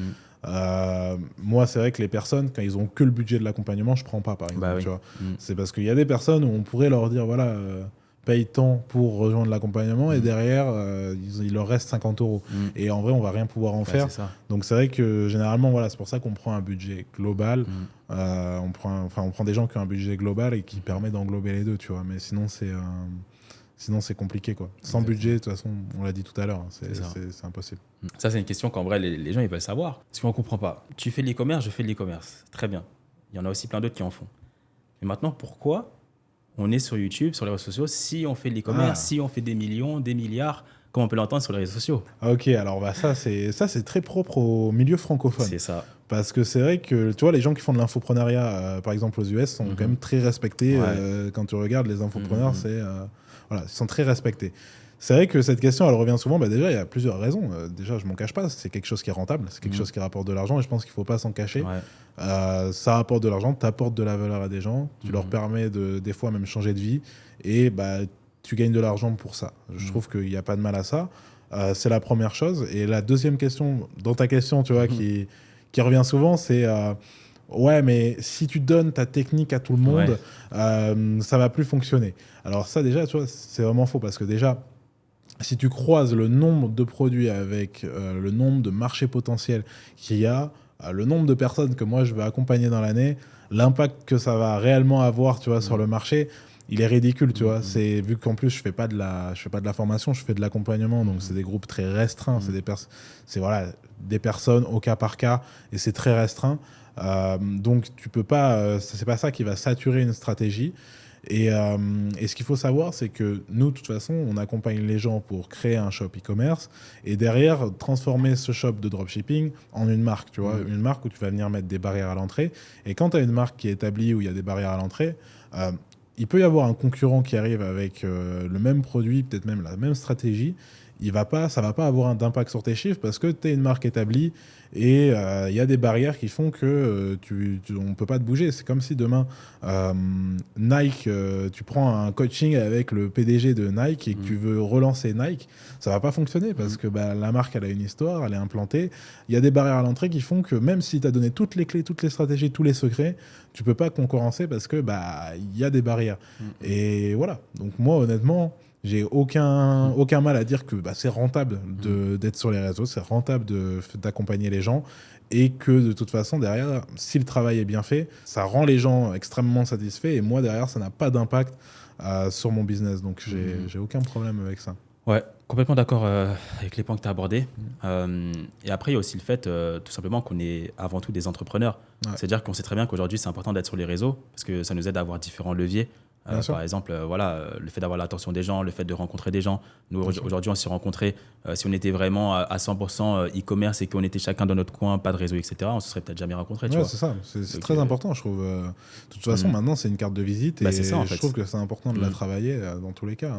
Moi, c'est vrai que les personnes, quand ils ont que le budget de l'accompagnement, je prends pas, par exemple. Tu vois. C'est parce qu'il y a des personnes où on pourrait leur dire, voilà, paye tant pour rejoindre l'accompagnement et derrière, il leur reste 50 €. Et en vrai, on va rien pouvoir en faire. Donc c'est vrai que généralement, voilà, c'est pour ça qu'on prend un budget global. On prend des gens qui ont un budget global et qui permet d'englober les deux, tu vois. Mais sinon, c'est compliqué, quoi. Sans budget, de toute façon, on l'a dit tout à l'heure, c'est impossible. Ça, c'est une question qu'en vrai, les gens, ils veulent savoir. Parce qu'on ne comprend pas. Tu fais de l'e-commerce, je fais de l'e-commerce. Très bien. Il y en a aussi plein d'autres qui en font. Mais maintenant, pourquoi on est sur YouTube, sur les réseaux sociaux, si on fait de l'e-commerce, si on fait des millions, des milliards, comme on peut l'entendre sur les réseaux sociaux? Ok, alors ça, c'est très propre au milieu francophone. C'est ça. Parce que c'est vrai que, tu vois, les gens qui font de l'infoprenariat, par exemple aux US, sont quand même très respectés. Quand tu regardes les infopreneurs, ils sont très respectés. C'est vrai que cette question, elle revient souvent. Déjà, il y a plusieurs raisons. Déjà, je m'en cache pas, c'est quelque chose qui est rentable, c'est quelque chose qui rapporte de l'argent et je pense qu'il ne faut pas s'en cacher. Ça rapporte de l'argent, tu apportes de la valeur à des gens, tu leur permets des fois même changer de vie et tu gagnes de l'argent pour ça. Je trouve qu'il n'y a pas de mal à ça. C'est la première chose. Et la deuxième question, dans ta question, tu vois, qui revient souvent, c'est ouais, mais si tu donnes ta technique à tout le monde, ça va plus fonctionner. Alors ça, déjà, tu vois, c'est vraiment faux parce que déjà, si tu croises le nombre de produits avec le nombre de marchés potentiels qu'il y a, le nombre de personnes que moi je vais accompagner dans l'année, l'impact que ça va réellement avoir, tu vois, sur le marché, il est ridicule, tu vois. C'est vu qu'en plus je fais pas de la formation, je fais de l'accompagnement, donc c'est des groupes très restreints, c'est des personnes au cas par cas et c'est très restreint. Donc tu peux pas, c'est pas ça qui va saturer une stratégie. Et ce qu'il faut savoir, c'est que nous, de toute façon, on accompagne les gens pour créer un shop e-commerce et derrière, transformer ce shop de dropshipping en une marque, tu vois, une marque où tu vas venir mettre des barrières à l'entrée. Et quand tu as une marque qui est établie, où il y a des barrières à l'entrée, il peut y avoir un concurrent qui arrive avec le même produit, peut-être même la même stratégie. Ça va pas avoir d'impact sur tes chiffres parce que tu es une marque établie et il y a des barrières qui font que on peut pas te bouger. C'est comme si demain Nike, tu prends un coaching avec le PDG de Nike et que tu veux relancer Nike, ça va pas fonctionner parce que la marque, elle a une histoire, elle est implantée. Il y a des barrières à l'entrée qui font que même si tu as donné toutes les clés, toutes les stratégies, tous les secrets, tu peux pas concurrencer parce que il y a des barrières. Et voilà. Donc moi, honnêtement, j'ai aucun mal à dire que c'est rentable d'être sur les réseaux, c'est rentable d'accompagner les gens et que de toute façon, derrière, si le travail est bien fait, ça rend les gens extrêmement satisfaits et moi, derrière, ça n'a pas d'impact sur mon business. Donc, j'ai aucun problème avec ça. Ouais, complètement d'accord avec les points que tu as abordés. Et après, il y a aussi le fait, tout simplement, qu'on est avant tout des entrepreneurs. C'est-à-dire qu'on sait très bien qu'aujourd'hui, c'est important d'être sur les réseaux parce que ça nous aide à avoir différents leviers. Par exemple, le fait d'avoir l'attention des gens, le fait de rencontrer des gens. Nous, aujourd'hui, on s'est rencontrés. Si on était vraiment à 100% e-commerce et qu'on était chacun dans notre coin, pas de réseau, etc., on se serait peut-être jamais rencontrés. Ouais, c'est ça. C'est très important, je trouve. De toute façon, maintenant, c'est une carte de visite et c'est ça, en fait. Je trouve que c'est important de la travailler dans tous les cas.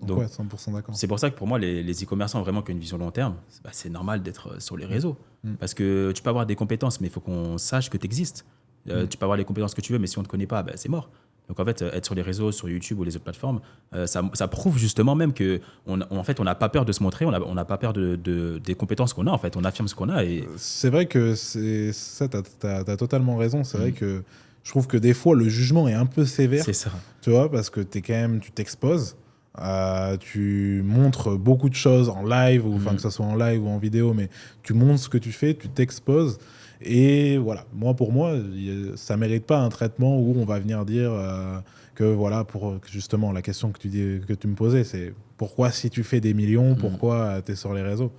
Donc ouais, 100% d'accord. C'est pour ça que pour moi, les e-commerçants ont vraiment qu'une vision long terme. C'est normal d'être sur les réseaux. Parce que tu peux avoir des compétences, mais il faut qu'on sache que tu existes. Tu peux avoir les compétences que tu veux, mais si on ne te connaît pas, c'est mort. Donc en fait, être sur les réseaux, sur YouTube ou les autres plateformes, ça prouve justement même qu'on n'a pas peur de se montrer, on n'a pas peur des compétences qu'on a. En fait, on affirme ce qu'on a. Et... C'est vrai que ça, tu as totalement raison. C'est vrai que je trouve que des fois, le jugement est un peu sévère. C'est ça. Tu vois, parce que tu t'exposes. Tu montres beaucoup de choses en live, ou que ce soit en live ou en vidéo, mais tu montres ce que tu fais, tu t'exposes. Et voilà, pour moi, ça mérite pas un traitement où on va venir dire que voilà, pour justement la question que tu me posais, c'est pourquoi si tu fais des millions, pourquoi tu es sur les réseaux?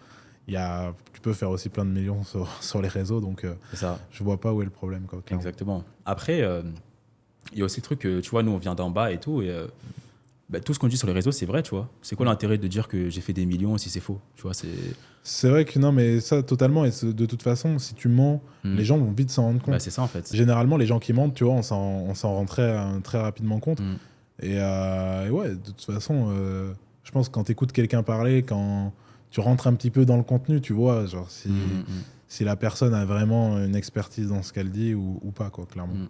Tu peux faire aussi plein de millions sur les réseaux, donc je vois pas où est le problème. Quoi, exactement. Après, il y a aussi le truc que, tu vois, nous on vient d'en bas et tout, et tout ce qu'on dit sur les réseaux, c'est vrai, tu vois. C'est quoi l'intérêt de dire que j'ai fait des millions si c'est faux, tu vois, c'est vrai que non, mais ça, totalement. Et de toute façon, si tu mens, les gens vont vite s'en rendre compte. C'est ça, en fait. Généralement, les gens qui mentent, tu vois, on s'en rend très rapidement compte. Et ouais, de toute façon, je pense que quand tu écoutes quelqu'un parler, quand tu rentres un petit peu dans le contenu, tu vois, genre si la personne a vraiment une expertise dans ce qu'elle dit ou pas, quoi, clairement.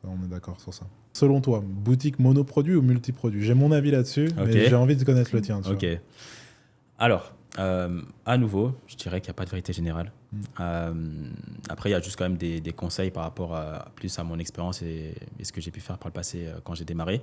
Ça, on est d'accord sur ça. Selon toi, boutique monoproduit ou multiproduit? J'ai mon avis là-dessus, mais j'ai envie de connaître le tien. Ok. Alors, à nouveau, je dirais qu'il n'y a pas de vérité générale. Après, il y a juste quand même des conseils par rapport plus à mon expérience et ce que j'ai pu faire par le passé quand j'ai démarré.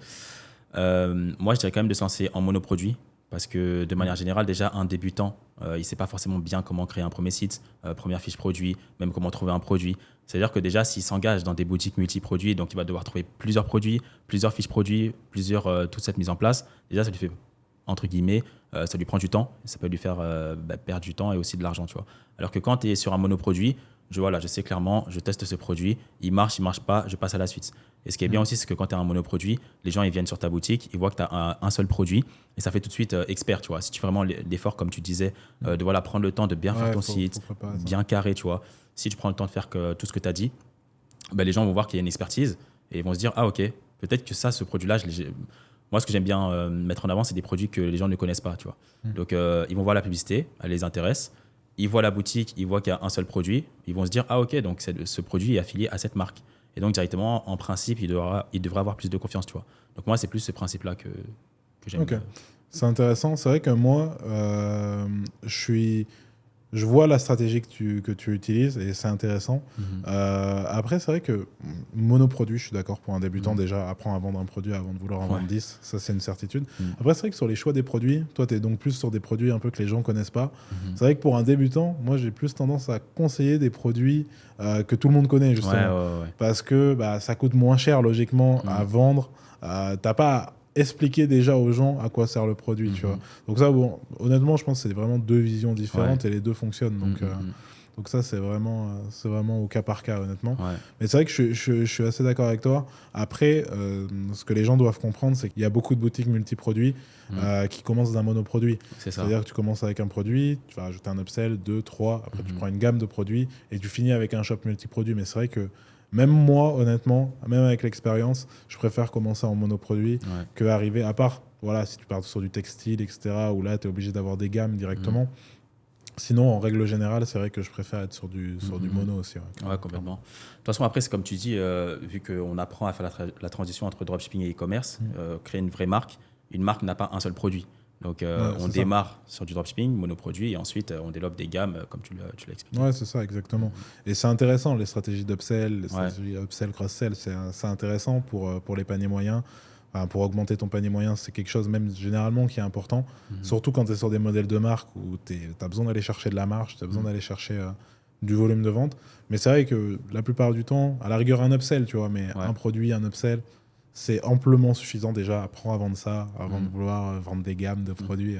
Moi, je dirais quand même de se lancer en monoproduit. Parce que de manière générale, déjà, un débutant, il ne sait pas forcément bien comment créer un premier site, première fiche produit, même comment trouver un produit. C'est-à-dire que déjà, s'il s'engage dans des boutiques multi-produits, donc il va devoir trouver plusieurs produits, plusieurs fiches produits, toute cette mise en place, déjà, ça lui fait, entre guillemets, ça lui prend du temps, ça peut lui faire perdre du temps et aussi de l'argent, tu vois. Alors que quand tu es sur un monoproduit, je sais clairement, je teste ce produit, il marche pas, je passe à la suite. Et ce qui est bien aussi, c'est que quand tu as un monoproduit, les gens ils viennent sur ta boutique, ils voient que tu as un seul produit et ça fait tout de suite expert, tu vois. Si tu fais vraiment l'effort, comme tu disais, de prendre le temps de bien faire ton site, bien carré, tu vois. Si tu prends le temps de faire tout ce que tu as dit, les gens vont voir qu'il y a une expertise et ils vont se dire, ah ok, peut-être que ça, ce produit-là, moi, ce que j'aime bien mettre en avant, c'est des produits que les gens ne connaissent pas, tu vois. Donc, ils vont voir la publicité, elle les intéresse. Ils voient la boutique, ils voient qu'il y a un seul produit. Ils vont se dire, ah ok, donc ce produit est affilié à cette marque. Et donc, directement, en principe, il devrait avoir plus de confiance, tu vois. Donc, moi, c'est plus ce principe-là que j'aime. Ok. C'est intéressant. C'est vrai que moi, je vois la stratégie que tu utilises et c'est intéressant. Après, c'est vrai que monoproduit, je suis d'accord pour un débutant, déjà, apprends à vendre un produit avant de vouloir en vendre 10. Ça, c'est une certitude. Après, c'est vrai que sur les choix des produits, toi, tu es donc plus sur des produits un peu que les gens ne connaissent pas. C'est vrai que pour un débutant, moi, j'ai plus tendance à conseiller des produits que tout le monde connaît, justement. Parce que ça coûte moins cher, logiquement, à vendre. T'as pas expliquer déjà aux gens à quoi sert le produit, tu vois. Donc ça, bon, honnêtement, je pense que c'est vraiment deux visions différentes et les deux fonctionnent. Donc ça, c'est vraiment au cas par cas, honnêtement. Mais c'est vrai que je suis assez d'accord avec toi. Après, ce que les gens doivent comprendre, c'est qu'il y a beaucoup de boutiques multiproduits qui commencent d'un monoproduit. C'est-à-dire que tu commences avec un produit, tu vas rajouter un upsell, 2, 3, après tu prends une gamme de produits et tu finis avec un shop multiproduit. Mais c'est vrai que même moi, honnêtement, même avec l'expérience, je préfère commencer en monoproduit que arriver, à part, voilà, si tu pars sur du textile, etc., où là, tu es obligé d'avoir des gammes directement. Sinon, en règle générale, c'est vrai que je préfère être sur du mono aussi. Ouais, complètement. De toute façon, après, c'est comme tu dis, vu qu'on apprend à faire la transition entre dropshipping et e-commerce, créer une vraie marque, une marque n'a pas un seul produit. Donc, on démarre sur du dropshipping, monoproduit, et ensuite, on développe des gammes, comme tu l'as expliqué. Ouais, c'est ça, exactement. Et c'est intéressant, les stratégies d'upsell, les stratégies upsell, cross-sell, c'est intéressant pour les paniers moyens. Enfin, pour augmenter ton panier moyen, c'est quelque chose même généralement qui est important. Surtout quand tu es sur des modèles de marque où tu as besoin d'aller chercher de la marge, tu as besoin d'aller chercher du volume de vente. Mais c'est vrai que la plupart du temps, à la rigueur, un upsell, tu vois, mais un produit, un upsell, c'est amplement suffisant déjà. Apprends à vendre ça avant de vouloir vendre des gammes de produits.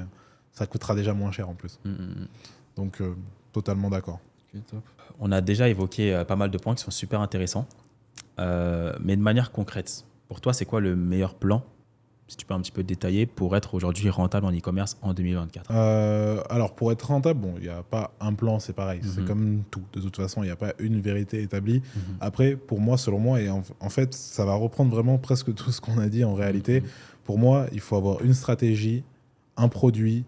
Ça coûtera déjà moins cher en plus. Donc, totalement d'accord. Okay, top. On a déjà évoqué pas mal de points qui sont super intéressants. Mais de manière concrète, pour toi, c'est quoi le meilleur plan, si tu peux un petit peu détailler, pour être aujourd'hui rentable en e-commerce en 2024 ? Alors, pour être rentable, bon, il n'y a pas un plan, c'est pareil. C'est comme tout. De toute façon, il n'y a pas une vérité établie. Après, pour moi, selon moi, et en fait, ça va reprendre vraiment presque tout ce qu'on a dit en réalité. Pour moi, il faut avoir une stratégie, un produit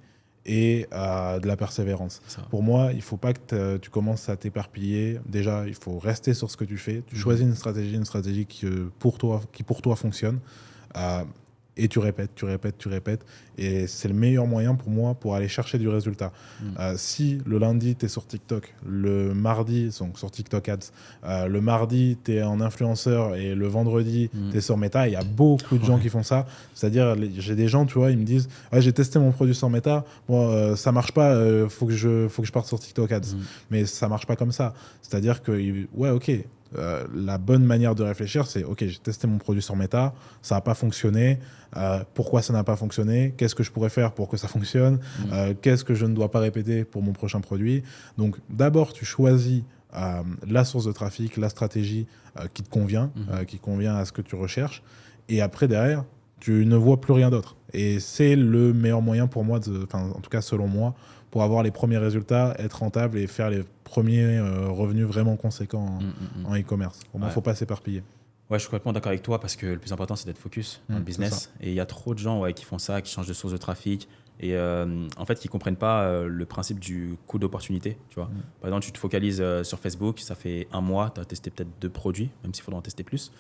et de la persévérance. Pour moi, il ne faut pas que tu commences à t'éparpiller. Déjà, il faut rester sur ce que tu fais. Tu choisis une stratégie qui pour toi fonctionne. Et tu répètes. Et c'est le meilleur moyen pour moi pour aller chercher du résultat. Si le lundi, tu es sur TikTok, le mardi, donc sur TikTok Ads, le mardi, tu es en influenceur et le vendredi, tu es sur Meta, il y a beaucoup de gens qui font ça. C'est-à-dire, j'ai des gens, tu vois, ils me disent j'ai testé mon produit sur Meta, bon, ça marche pas, faut que je parte sur TikTok Ads. Mais ça marche pas comme ça. C'est-à-dire que, ouais, ok. La bonne manière de réfléchir, c'est ok, j'ai testé mon produit sur Meta, ça n'a pas fonctionné. Pourquoi ça n'a pas fonctionné? Qu'est-ce que je pourrais faire pour que ça fonctionne? Qu'est-ce que je ne dois pas répéter pour mon prochain produit? Donc, d'abord, tu choisis la source de trafic, la stratégie qui te convient, qui convient à ce que tu recherches. Et après, derrière, tu ne vois plus rien d'autre. Et c'est le meilleur moyen pour moi, en tout cas selon moi, pour avoir les premiers résultats, être rentable et faire les premiers revenus vraiment conséquents en e-commerce. Pour moi, il ne faut pas s'éparpiller. Ouais, je suis complètement d'accord avec toi parce que le plus important, c'est d'être focus dans le business. Et il y a trop de gens qui font ça, qui changent de source de trafic et en fait, qui ne comprennent pas le principe du coût d'opportunité. Tu vois. Par exemple, tu te focalises sur Facebook, ça fait 1 mois, tu as testé peut-être 2 produits, même s'il faudra en tester plus.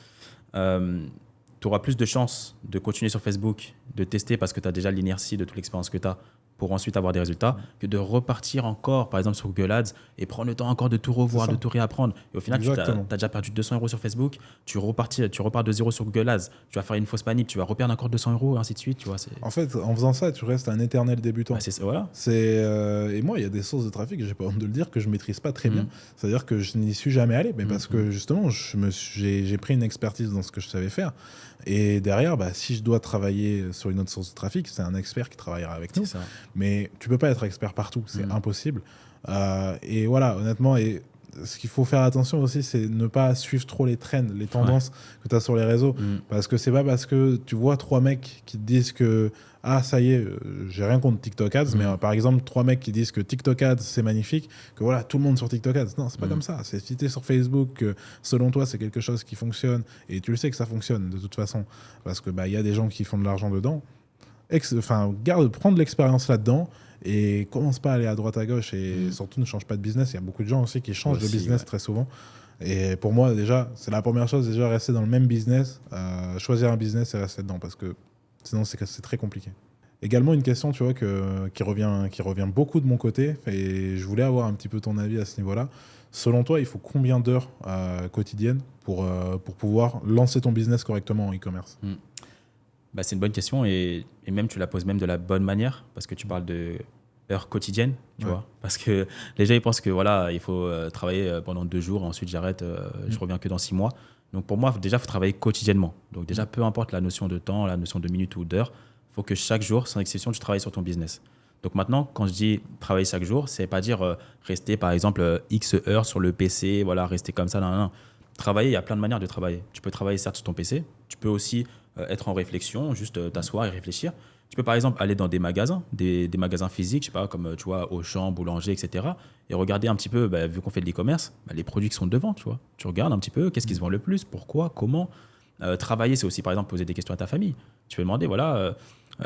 Tu auras plus de chances de continuer sur Facebook, de tester parce que tu as déjà l'inertie de toute l'expérience que tu as pour ensuite avoir des résultats que de repartir encore, par exemple, sur Google Ads et prendre le temps encore de tout revoir, de tout réapprendre. Et au final, tu as déjà perdu 200 € sur Facebook, tu repars de zéro sur Google Ads, tu vas faire une fausse manip, tu vas reperdre encore 200 €, ainsi de suite. Tu vois, en fait, en faisant ça, tu restes un éternel débutant. Voilà. Et moi, il y a des sources de trafic, j'ai pas honte de le dire, que je maîtrise pas très bien. C'est-à-dire que je n'y suis jamais allé, mais parce que justement, j'ai pris une expertise dans ce que je savais faire. Et derrière, si je dois travailler sur une autre source de trafic, c'est un expert qui travaillera avec nous. Mais tu peux pas être expert partout, c'est impossible. Et voilà, honnêtement, et ce qu'il faut faire attention aussi, c'est ne pas suivre trop les trends, les tendances que tu as sur les réseaux. Parce que c'est pas parce que tu vois 3 mecs qui te disent que ça y est, j'ai rien contre TikTok Ads, mais par exemple 3 mecs qui disent que TikTok Ads c'est magnifique, que voilà, tout le monde sur TikTok Ads. Non, c'est pas comme ça. C'est si t'es sur Facebook, que selon toi c'est quelque chose qui fonctionne, et tu le sais que ça fonctionne de toute façon, parce que y a des gens qui font de l'argent dedans. Prends de l'expérience là-dedans. Et commence pas à aller à droite à gauche, et surtout ne change pas de business. Il y a beaucoup de gens aussi qui changent de business très souvent. Et pour moi, déjà, c'est la première chose, déjà rester dans le même business, choisir un business et rester dedans, parce que sinon c'est très compliqué. Également une question, tu vois, qui revient beaucoup de mon côté, et je voulais avoir un petit peu ton avis à ce niveau-là. Selon toi, il faut combien d'heures quotidiennes pour pouvoir lancer ton business correctement en e-commerce? C'est une bonne question, et même tu la poses même de la bonne manière, parce que tu parles de heures quotidiennes, tu vois, parce que les gens ils pensent que voilà, il faut travailler pendant 2 jours, ensuite j'arrête, je reviens que dans 6 mois. Donc pour moi, déjà, il faut travailler quotidiennement. Donc déjà, peu importe la notion de temps, la notion de minutes ou d'heures, il faut que chaque jour, sans exception, tu travailles sur ton business. Donc maintenant, quand je dis travailler chaque jour, c'est pas dire rester par exemple X heures sur le PC, voilà, rester comme ça. Non. Travailler, il y a plein de manières de travailler. Tu peux travailler certes sur ton PC, tu peux aussi être en réflexion, juste t'asseoir et réfléchir. Tu peux par exemple aller dans des magasins, des magasins physiques, je sais pas, comme tu vois, Auchan, Boulanger, etc. Et regarder un petit peu, vu qu'on fait de l'e-commerce, les produits qui sont devant, tu vois. Tu regardes un petit peu, qu'est-ce qui se vend le plus, pourquoi, comment. Travailler, c'est aussi par exemple poser des questions à ta famille. Tu peux demander, voilà,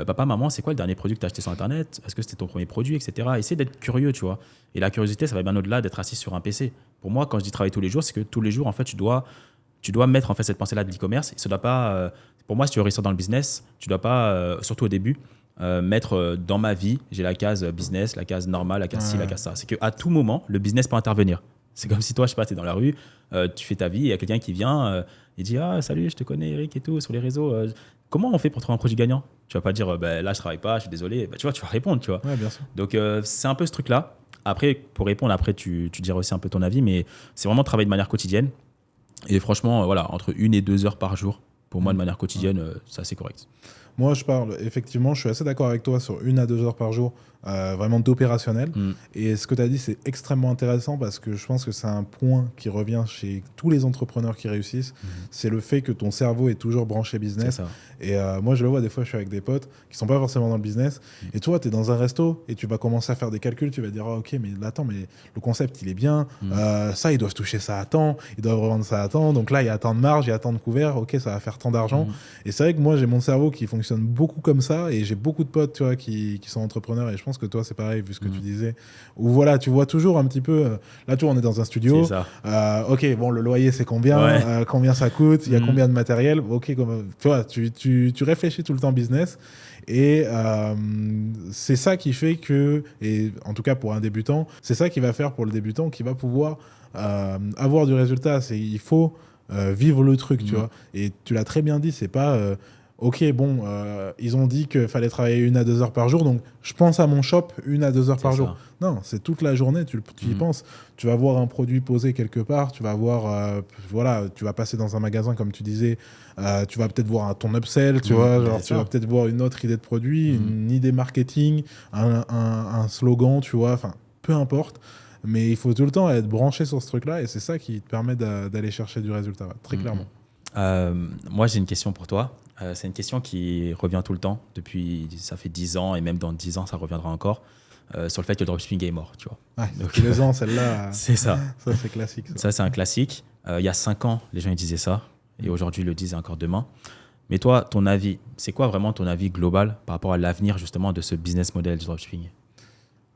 papa, maman, c'est quoi le dernier produit que tu as acheté sur Internet? Est-ce que c'était ton premier produit, etc. Essayer d'être curieux, tu vois. Et la curiosité, ça va bien au-delà d'être assis sur un PC. Pour moi, quand je dis travailler tous les jours, c'est que tous les jours, en fait, tu dois mettre en fait cette pensée-là de l'e-commerce. Ça doit pas, pour moi, si tu veux réussir dans le business, tu dois pas, surtout au début, mettre dans ma vie, j'ai la case business, la case normale, la case ci, la case ça. C'est qu'à tout moment, le business peut intervenir. C'est comme si toi, je sais pas, tu es dans la rue, tu fais ta vie, et il y a quelqu'un qui vient, il dit salut, je te connais Eric et tout, sur les réseaux. Comment on fait pour trouver un produit gagnant? Tu vas pas dire là, je travaille pas, je suis désolé. Tu vois, tu vas répondre, tu vois. Ouais, bien sûr. Donc, c'est un peu ce truc-là. Après, pour répondre, après, tu diras aussi un peu ton avis, mais c'est vraiment travailler de manière quotidienne. Et franchement, voilà, entre 1 et 2 heures par jour, pour moi, de manière quotidienne, c'est assez correct. Moi, effectivement, je suis assez d'accord avec toi sur 1 à 2 heures par jour, vraiment d'opérationnel. Et ce que tu as dit, c'est extrêmement intéressant, parce que je pense que c'est un point qui revient chez tous les entrepreneurs qui réussissent. C'est le fait que ton cerveau est toujours branché business. C'est ça. Et moi, je le vois des fois, je suis avec des potes qui sont pas forcément dans le business. Et toi, tu es dans un resto et tu vas commencer à faire des calculs. Tu vas dire, ok, mais attends, mais le concept, il est bien. Ça, ils doivent toucher ça à temps. Ils doivent revendre ça à temps. Donc là, il y a tant de marge, il y a tant de couverts. Ok, ça va faire tant d'argent. Et c'est vrai que moi, j'ai mon cerveau qui fonctionne beaucoup comme ça, et j'ai beaucoup de potes, tu vois, qui sont entrepreneurs, et je pense que toi c'est pareil, vu ce que tu disais, où voilà, tu vois toujours un petit peu là, tu vois, on est dans un studio, ok, bon, le loyer c'est combien, combien ça coûte, il y a combien de matériel, ok, tu vois, tu réfléchis tout le temps business. Et c'est ça qui fait que, et en tout cas pour un débutant, c'est ça qui va faire pour le débutant qui va pouvoir avoir du résultat. Il faut vivre le truc, tu vois. Et tu l'as très bien dit, c'est pas ok, bon, ils ont dit qu'il fallait travailler 1 à 2 heures par jour, donc je pense à mon shop 1 à 2 heures par jour. Non, c'est toute la journée, tu y penses. Tu vas voir un produit posé quelque part, tu vas voir, voilà, tu vas passer dans un magasin, comme tu disais, tu vas peut-être voir ton upsell, tu vois, genre, tu vas peut-être voir une autre idée de produit, une idée marketing, un slogan, tu vois, enfin, peu importe. Mais il faut tout le temps être branché sur ce truc-là, et c'est ça qui te permet d'aller chercher du résultat, très clairement. Moi, j'ai une question pour toi. C'est une question qui revient tout le temps. Ça fait 10 ans, et même dans 10 ans, ça reviendra encore. Sur le fait que le dropshipping est mort, tu vois. Ouais, donc, tous les ans, celle-là. C'est ça. Ça, c'est classique. Ça, c'est un classique. Il y a 5 ans, les gens ils disaient ça. Et aujourd'hui, ils le disent encore demain. Mais toi, ton avis, c'est quoi vraiment ton avis global par rapport à l'avenir justement de ce business model du dropshipping?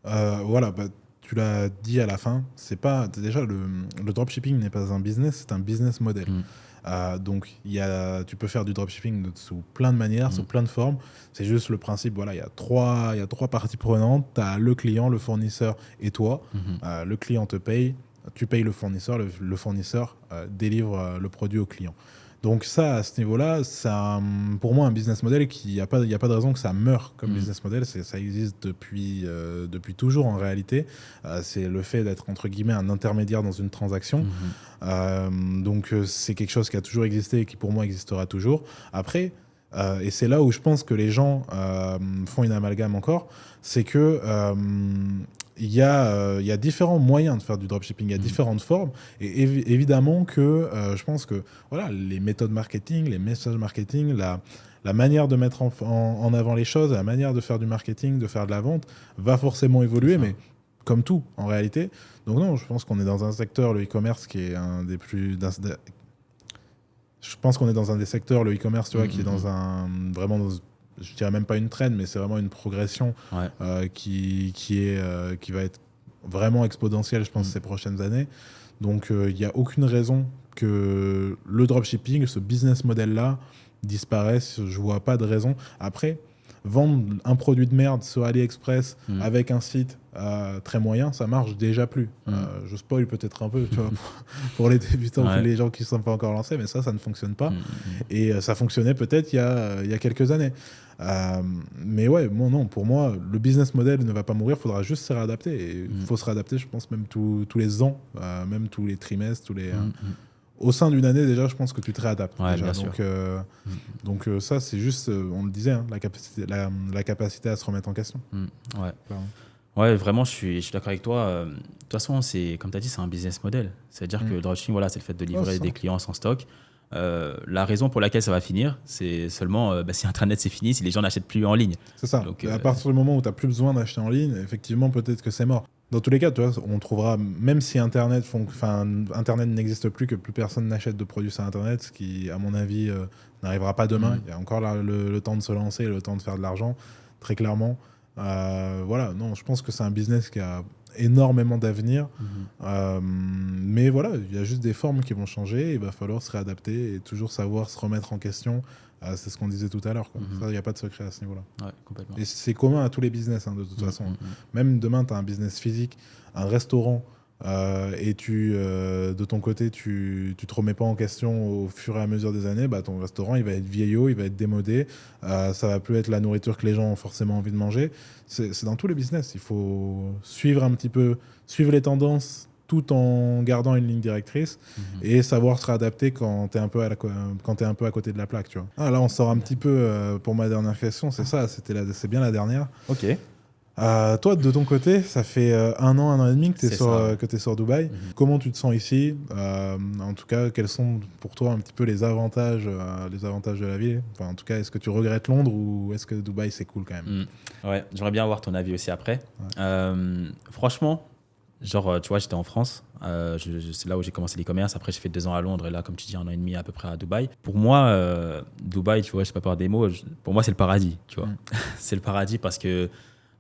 Voilà, tu l'as dit à la fin. C'est pas, déjà, le dropshipping n'est pas un business, c'est un business model. Donc, tu peux faire du dropshipping sous plein de manières, sous plein de formes. C'est juste le principe, voilà, il y a trois parties prenantes. Tu as le client, le fournisseur et toi. Le client te paye, tu payes le fournisseur, le fournisseur délivre le produit au client. Donc ça, à ce niveau-là, c'est pour moi un business model qui, il n'y a pas de raison que ça meure comme business model. Ça existe depuis toujours en réalité. C'est le fait d'être entre guillemets un intermédiaire dans une transaction. Donc c'est quelque chose qui a toujours existé et qui pour moi existera toujours. Après, et c'est là où je pense que les gens font une amalgame encore, c'est que il y a différents moyens de faire du dropshipping, il y a différentes formes. Et évidemment que je pense que voilà, les méthodes marketing, les messages marketing, la manière de mettre en avant les choses, la manière de faire du marketing, de faire de la vente, va forcément évoluer, mais comme tout en réalité. Donc non, je pense qu'on est dans un secteur, le e-commerce, qui est un des plus... Je pense qu'on est dans un des secteurs, le e-commerce, tu vois, qui est dans un... Vraiment dans, je dirais même pas une trend, mais c'est vraiment une progression qui va être vraiment exponentielle, je pense, ces prochaines années. Donc, il n'y a aucune raison que le dropshipping, ce business model-là, disparaisse. Je vois pas de raison. Après, vendre un produit de merde sur AliExpress avec un site très moyen, ça marche déjà plus. Je spoil peut-être un peu, tu vois, pour les débutants, pour les gens qui ne sont pas encore lancés, mais ça ne fonctionne pas. Et ça fonctionnait peut-être il y a quelques années. Mais ouais, non, pour moi, le business model ne va pas mourir, il faudra juste se réadapter. Et il faut se réadapter, je pense, même tous les ans, même tous les trimestres, au sein d'une année, déjà, je pense que tu te réadaptes. Ouais, déjà. bien Donc ça, c'est juste, on le disait, hein, la capacité à se remettre en question. Ouais, vraiment, je suis d'accord avec toi. De toute façon, comme tu as dit, c'est un business model. C'est-à-dire que le dropshipping, voilà, c'est le fait de livrer des clients sans stock. La raison pour laquelle ça va finir, c'est seulement si Internet c'est fini, si les gens n'achètent plus en ligne. C'est ça. Donc, à partir du moment où tu n'as plus besoin d'acheter en ligne, effectivement, peut-être que c'est mort. Dans tous les cas, tu vois, on trouvera, même si Internet n'existe plus, que plus personne n'achète de produits sur Internet, ce qui, à mon avis, n'arrivera pas demain. Il y a encore le temps de se lancer, le temps de faire de l'argent, très clairement. Voilà, non, je pense que c'est un business qui a énormément d'avenir. Mais voilà, il y a juste des formes qui vont changer. Il va falloir se réadapter et toujours savoir se remettre en question. C'est ce qu'on disait tout à l'heure. Ça, il n'y a pas de secret à ce niveau-là. Ouais, complètement. Et c'est commun à tous les business, hein, de toute façon. Même demain, tu as un business physique, un restaurant, et de ton côté, tu te remets pas en question au fur et à mesure des années, ton restaurant, il va être vieillot, il va être démodé. Ça va plus être la nourriture que les gens ont forcément envie de manger. C'est dans tous les business. Il faut suivre un petit peu, suivre les tendances, tout en gardant une ligne directrice et savoir se réadapter quand tu es un peu à côté de la plaque, tu vois. Là, on sort un petit peu pour ma dernière question, c'est ça, c'est bien la dernière. Ok. Toi, de ton côté, ça fait un an et demi que tu es sur Dubaï. Comment tu te sens ici? En tout cas, quels sont pour toi un petit peu les avantages de la ville? Enfin, en tout cas, est-ce que tu regrettes Londres ou est-ce que Dubaï, c'est cool quand même? Ouais, j'aimerais bien avoir ton avis aussi après. Franchement, genre, tu vois, j'étais en France. C'est là où j'ai commencé l'e-commerce. Après, j'ai fait 2 ans à Londres et là, comme tu dis, 1 an et demi à peu près à Dubaï. Pour moi, Dubaï, tu vois, je sais pas par des mots, pour moi, c'est le paradis, tu vois. C'est le paradis parce que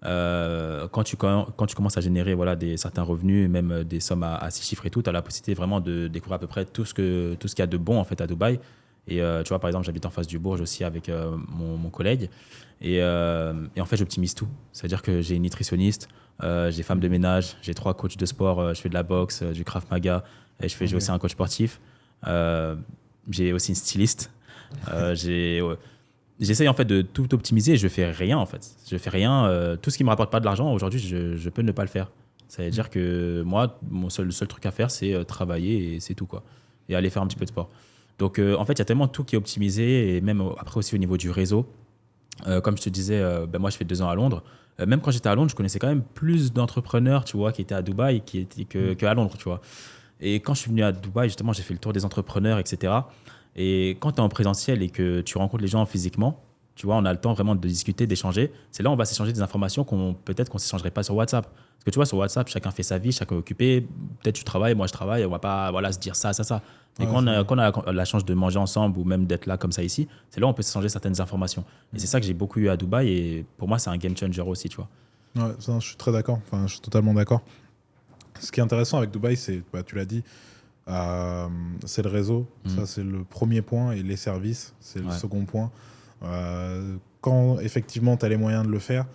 quand tu commences à générer certains revenus, même des sommes à 6 chiffres et tout, tu as la possibilité vraiment de découvrir à peu près tout ce qu'il y a de bon en fait à Dubaï. Et tu vois, par exemple, j'habite en face du Bourge aussi avec mon collègue. Et en fait, j'optimise tout. C'est-à-dire que j'ai une nutritionniste, j'ai femme de ménage, j'ai 3 coachs de sport, je fais de la boxe, du Krav Maga, et j'ai aussi un coach sportif. J'ai aussi une styliste. J'essaye en fait de tout optimiser et je fais rien en fait. Je fais rien. Tout ce qui me rapporte pas de l'argent, aujourd'hui, je peux ne pas le faire. Ça veut dire que moi, le seul truc à faire, c'est travailler et c'est tout, quoi. Et aller faire un petit peu de sport. Donc, en fait, il y a tellement tout qui est optimisé et même après aussi au niveau du réseau. Comme je te disais, moi, je fais 2 ans à Londres. Même quand j'étais à Londres, je connaissais quand même plus d'entrepreneurs, tu vois, qui étaient à Dubaï qu'à Londres, tu vois. Et quand je suis venu à Dubaï, justement, j'ai fait le tour des entrepreneurs, etc. Et quand tu es en présentiel et que tu rencontres les gens physiquement, tu vois, on a le temps vraiment de discuter, d'échanger. C'est là où on va s'échanger des informations peut-être qu'on ne s'échangerait pas sur WhatsApp. Parce que tu vois, sur WhatsApp, chacun fait sa vie, chacun est occupé. Peut-être tu travailles, moi je travaille, on ne va pas se dire ça. Et quand on a la chance de manger ensemble ou même d'être là comme ça ici, c'est là où on peut s'échanger certaines informations. Et c'est ça que j'ai beaucoup eu à Dubaï et pour moi, c'est un game changer aussi, tu vois. Ouais, ça, je suis très d'accord. Enfin, je suis totalement d'accord. Ce qui est intéressant avec Dubaï, c'est, tu l'as dit, c'est le réseau. Ça, c'est le premier point. Et les services, c'est le second point. Quand effectivement tu as les moyens de le faire,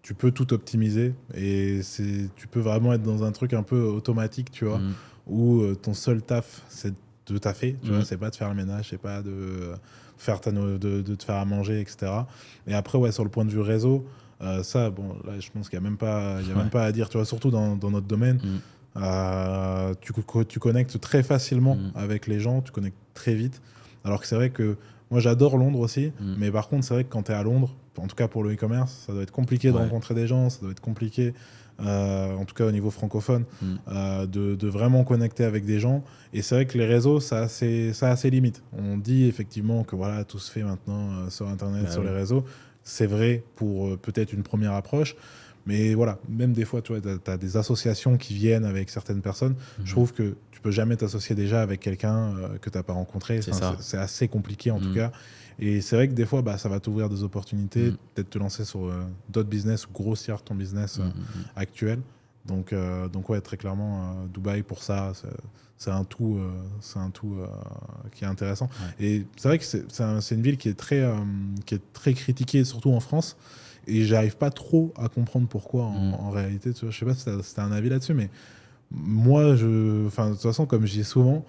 tu peux tout optimiser et tu peux vraiment être dans un truc un peu automatique, tu vois, où ton seul taf, c'est de taffer, tu vois, c'est pas de faire le ménage, c'est pas de faire de te faire à manger, etc. Et après, ouais, sur le point de vue réseau, ça, bon, là, je pense qu'il n'y a même pas, même pas à dire, tu vois, surtout dans notre domaine. Tu connectes très facilement avec les gens, tu connectes très vite. Alors que c'est vrai que moi, j'adore Londres aussi, mais par contre, c'est vrai que quand tu es à Londres, en tout cas pour le e-commerce, ça doit être compliqué de rencontrer des gens, ça doit être compliqué, en tout cas au niveau francophone, de vraiment connecter avec des gens. Et c'est vrai que les réseaux, ça a ses limites. On dit effectivement que voilà, tout se fait maintenant sur Internet, sur les réseaux. C'est vrai pour peut-être une première approche. Mais voilà, même des fois, tu vois, tu as des associations qui viennent avec certaines personnes. Je trouve que tu peux jamais t'associer déjà avec quelqu'un que tu n'as pas rencontré. C'est assez compliqué en tout cas. Et c'est vrai que des fois, ça va t'ouvrir des opportunités, peut-être te lancer sur d'autres business ou grossir ton business actuel. Donc ouais, très clairement, Dubaï, pour ça, c'est un tout qui est intéressant. Ouais. Et c'est vrai que c'est une ville qui est très critiquée, surtout en France. Et j'arrive pas trop à comprendre pourquoi en réalité. Tu vois, je sais pas si t'as un avis là-dessus, mais moi, de toute façon, comme je dis souvent,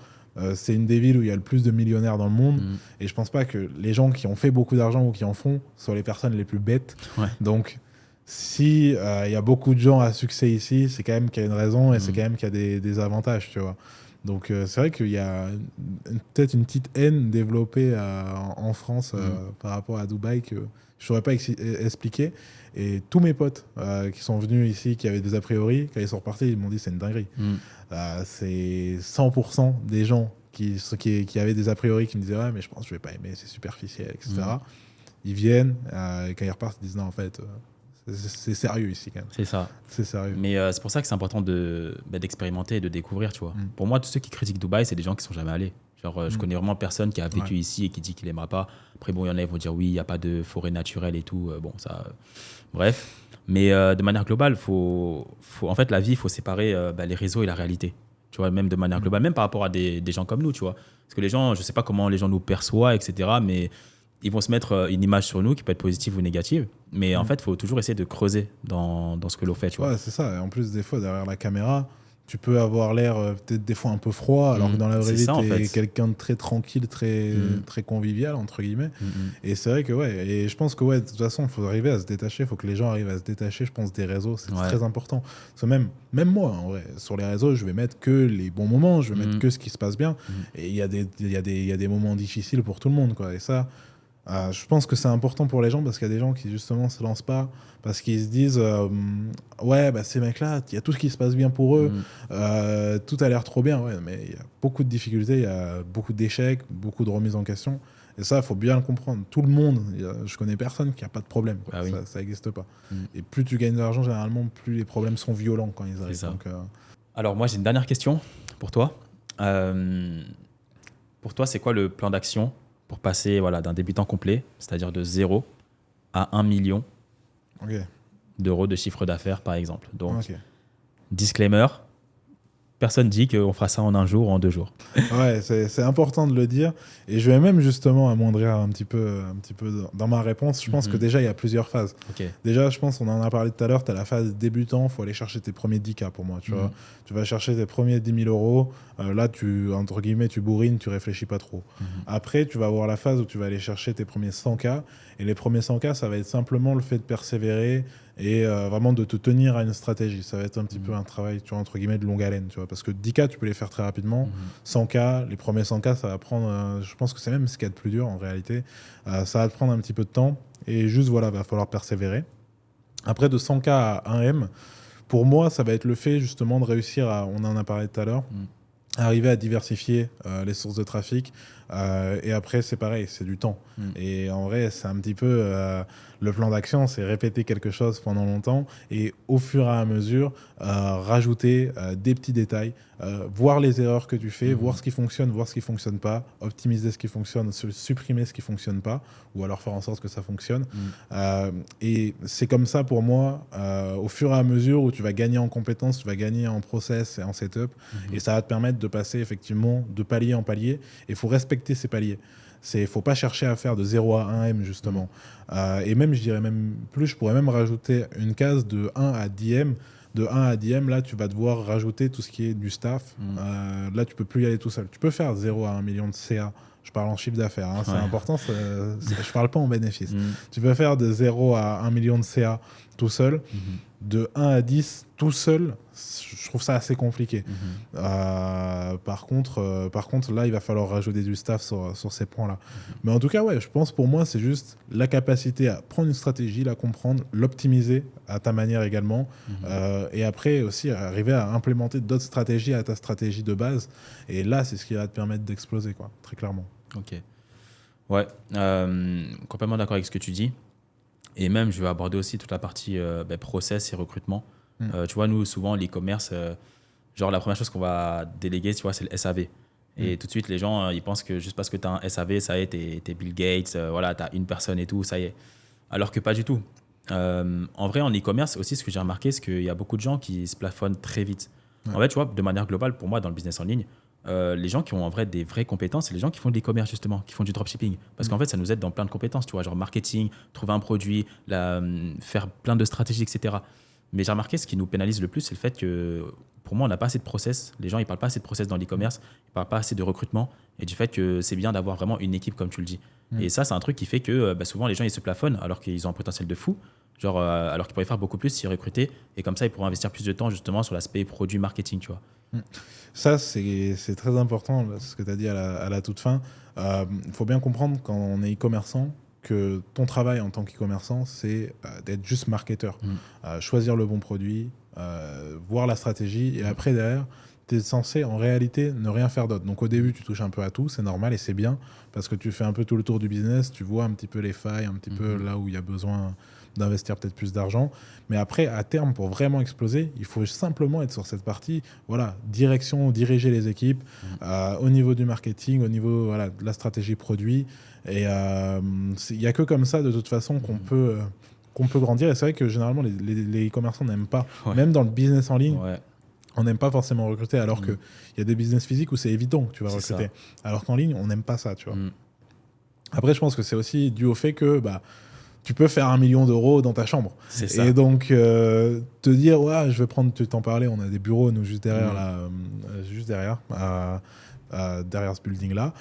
c'est une des villes où il y a le plus de millionnaires dans le monde. Et je pense pas que les gens qui ont fait beaucoup d'argent ou qui en font soient les personnes les plus bêtes. Ouais. Donc, si il y a beaucoup de gens à succès ici, c'est quand même qu'il y a une raison et c'est quand même qu'il y a des avantages, tu vois. Donc, c'est vrai qu'il y a peut-être une petite haine développée en France par rapport à Dubaï que je ne saurais pas expliquer. Et tous mes potes qui sont venus ici, qui avaient des a priori, quand ils sont repartis, ils m'ont dit c'est une dinguerie. C'est 100% des gens qui avaient des a priori qui me disaient ouais, mais je pense que je ne vais pas aimer, c'est superficiel, etc. Ils viennent, et quand ils repartent, ils disent non, en fait, c'est sérieux ici quand même. C'est ça. C'est sérieux. Mais c'est pour ça que c'est important d'expérimenter et de découvrir, tu vois. Pour moi, tous ceux qui critiquent Dubaï, c'est des gens qui ne sont jamais allés. Genre, je connais vraiment personne qui a vécu ici et qui dit qu'il n'aimera pas. Après, bon, il y en a, ils vont dire oui, il n'y a pas de forêt naturelle et tout. Bon, ça. Bref. Mais de manière globale, en fait, la vie, il faut séparer les réseaux et la réalité. Tu vois, même de manière globale, même par rapport à des gens comme nous, tu vois. Parce que les gens, je ne sais pas comment les gens nous perçoivent, etc. Mais ils vont se mettre une image sur nous qui peut être positive ou négative. Mais en fait, il faut toujours essayer de creuser dans ce que l'on fait, tu vois. Ouais, c'est ça. Et en plus, des fois, derrière la caméra, tu peux avoir l'air peut-être des fois un peu froid, alors que dans la vraie vie, tu es quelqu'un de très tranquille, très convivial, entre guillemets. Et c'est vrai que, ouais, et je pense que, ouais, de toute façon, il faut arriver à se détacher, il faut que les gens arrivent à se détacher, je pense, des réseaux, c'est très important. Parce que même moi, en vrai, sur les réseaux, je vais mettre que les bons moments, je vais mettre que ce qui se passe bien. Et il y a des moments difficiles pour tout le monde, quoi. Et ça, je pense que c'est important pour les gens parce qu'il y a des gens qui justement se lancent pas parce qu'ils se disent ouais, ces mecs-là, il y a tout ce qui se passe bien pour eux, tout a l'air trop bien, ouais, mais il y a beaucoup de difficultés, il y a beaucoup d'échecs, beaucoup de remises en question, et ça, il faut bien le comprendre. Tout le monde, je connais personne qui a pas de problème, quoi. Ça n'existe pas. Et plus tu gagnes de l'argent, généralement, plus les problèmes sont violents quand ils arrivent. Donc, alors moi, j'ai une dernière question pour toi. Pour toi, c'est quoi le plan d'action pour passer d'un débutant complet, c'est-à-dire de 0 à 1 million d'euros de chiffre d'affaires, par exemple. Donc, disclaimer, personne dit qu'on fera ça en un jour ou en 2 jours. Ouais, c'est important de le dire. Et je vais même justement amoindrir un petit peu dans ma réponse. Je pense que déjà, il y a plusieurs phases. Déjà, je pense, on en a parlé tout à l'heure, tu as la phase débutant, il faut aller chercher tes premiers 10K pour moi. Tu vois. Tu vas chercher tes premiers 10 000 euros. Là, entre guillemets, tu bourrines, tu réfléchis pas trop. Après, tu vas avoir la phase où tu vas aller chercher tes premiers 100K. Et les premiers 100K, ça va être simplement le fait de persévérer et vraiment de te tenir à une stratégie. Ça va être un petit peu un travail, tu vois, entre guillemets, de longue haleine, tu vois, parce que 10K, tu peux les faire très rapidement. 100K, les premiers 100K, ça va prendre, je pense que c'est même ce qu'il y a de plus dur en réalité. Ça va te prendre un petit peu de temps et juste, voilà, va falloir persévérer. Après, de 100K à 1M, pour moi, ça va être le fait justement de réussir à, on en a parlé tout à l'heure, arriver à diversifier les sources de trafic, Et après, c'est pareil, c'est du temps. Et en vrai, c'est un petit peu le plan d'action, c'est répéter quelque chose pendant longtemps et au fur et à mesure, rajouter des petits détails, voir les erreurs que tu fais, voir ce qui fonctionne, voir ce qui fonctionne pas, optimiser ce qui fonctionne, supprimer ce qui fonctionne pas, ou alors faire en sorte que ça fonctionne. Et c'est comme ça pour moi, au fur et à mesure où tu vas gagner en compétences, tu vas gagner en process et en setup, et ça va te permettre de passer effectivement de palier en palier. Et il faut respecter ces paliers. Il ne faut pas chercher à faire de 0 à 1M, justement. Et même, je dirais même plus, je pourrais même rajouter une case de 1 à 10M. De 1 à 10M, là, tu vas devoir rajouter tout ce qui est du staff. Là, tu ne peux plus y aller tout seul. Tu peux faire 0 à 1 million de CA. Je parle en chiffre d'affaires, hein, c'est important, je ne parle pas en bénéfice. Tu peux faire de 0 à 1 million de CA tout seul. De 1 à 10 tout seul, je trouve ça assez compliqué. Par contre, là, il va falloir rajouter du staff sur ces points-là. Mais en tout cas, ouais, je pense pour moi, c'est juste la capacité à prendre une stratégie, la comprendre, l'optimiser à ta manière également. Et après aussi, arriver à implémenter d'autres stratégies à ta stratégie de base. Et là, c'est ce qui va te permettre d'exploser, quoi, très clairement. Ok. Ouais, complètement d'accord avec ce que tu dis. Et même, je vais aborder aussi toute la partie process et recrutement. Tu vois, nous, souvent, l'e-commerce, genre la première chose qu'on va déléguer, tu vois, c'est le SAV. Et tout de suite, les gens, ils pensent que juste parce que tu as un SAV, ça y est, t'es Bill Gates, voilà, tu as une personne et tout, ça y est. Alors que pas du tout. En vrai, en e-commerce aussi, ce que j'ai remarqué, c'est qu'il y a beaucoup de gens qui se plafonnent très vite. En fait, tu vois, de manière globale, pour moi, dans le business en ligne, les gens qui ont en vrai des vraies compétences, c'est les gens qui font de l'e-commerce justement, qui font du dropshipping. Parce qu'en fait, ça nous aide dans plein de compétences, tu vois, genre marketing, trouver un produit, faire plein de stratégies, etc. Mais j'ai remarqué, ce qui nous pénalise le plus, c'est le fait que, pour moi, on n'a pas assez de process. Les gens, ils parlent pas assez de process dans l'e-commerce, ils parlent pas assez de recrutement, et du fait que c'est bien d'avoir vraiment une équipe, comme tu le dis. Et ça, c'est un truc qui fait que souvent, les gens, ils se plafonnent alors qu'ils ont un potentiel de fou. Genre, alors qu'ils pourraient faire beaucoup plus s'ils recrutaient. Et comme ça, ils pourraient investir plus de temps justement sur l'aspect produit marketing, tu vois. Ça, c'est très important, là, ce que tu as dit à la toute fin. Il faut bien comprendre, quand on est e-commerçant, que ton travail en tant qu'e-commerçant, c'est d'être juste marketeur. Choisir le bon produit, voir la stratégie, et après, derrière, tu es censé, en réalité, ne rien faire d'autre. Donc, au début, tu touches un peu à tout, c'est normal et c'est bien, parce que tu fais un peu tout le tour du business, tu vois un petit peu les failles, un petit peu là où il y a besoin d'investir peut-être plus d'argent. Mais après, à terme, pour vraiment exploser, il faut simplement être sur cette partie, voilà, direction, diriger les équipes, au niveau du marketing, au niveau voilà, de la stratégie produit. Et il n'y a que comme ça, de toute façon, qu'on peut grandir. Et c'est vrai que généralement, les e-commerçants n'aiment pas, même dans le business en ligne, on n'aime pas forcément recruter, alors qu'il y a des business physiques où c'est évident que tu vas recruter. Alors qu'en ligne, on n'aime pas ça, tu vois. Après, je pense que c'est aussi dû au fait que tu peux faire 1 million d'euros dans ta chambre. C'est ça. Et donc, te dire, ouais, je vais prendre, tu t'en parlais, on a des bureaux, nous, juste derrière, derrière ce building-là.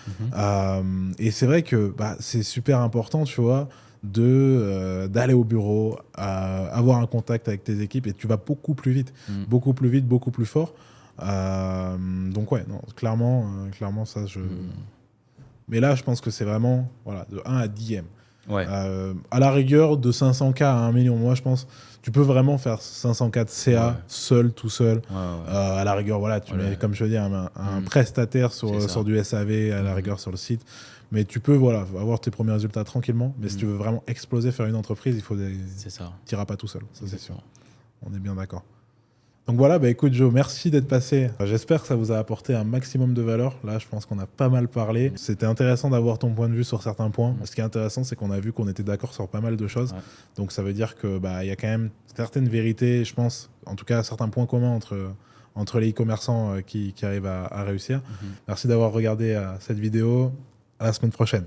Et c'est vrai que c'est super important, tu vois, d'aller au bureau, avoir un contact avec tes équipes, et tu vas beaucoup plus vite, beaucoup plus fort. Donc, ouais, non, clairement, ça, Mais là, je pense que c'est vraiment de 1 à 10M. Ouais. À la rigueur, de 500K à 1 million, moi je pense tu peux vraiment faire 500K de CA tout seul. À la rigueur, voilà, tu mets, comme je dis, un prestataire sur du SAV, à la rigueur sur le site. Mais tu peux avoir tes premiers résultats tranquillement. Mais si tu veux vraiment exploser, faire une entreprise, il faut tu n'iras pas tout seul, ça c'est sûr. On est bien d'accord. Donc voilà, écoute Joe, merci d'être passé. J'espère que ça vous a apporté un maximum de valeur. Là, je pense qu'on a pas mal parlé. C'était intéressant d'avoir ton point de vue sur certains points. Ce qui est intéressant, c'est qu'on a vu qu'on était d'accord sur pas mal de choses. Donc ça veut dire que y a quand même certaines vérités, je pense, en tout cas certains points communs entre les e-commerçants qui arrivent à réussir. Merci d'avoir regardé cette vidéo. À la semaine prochaine.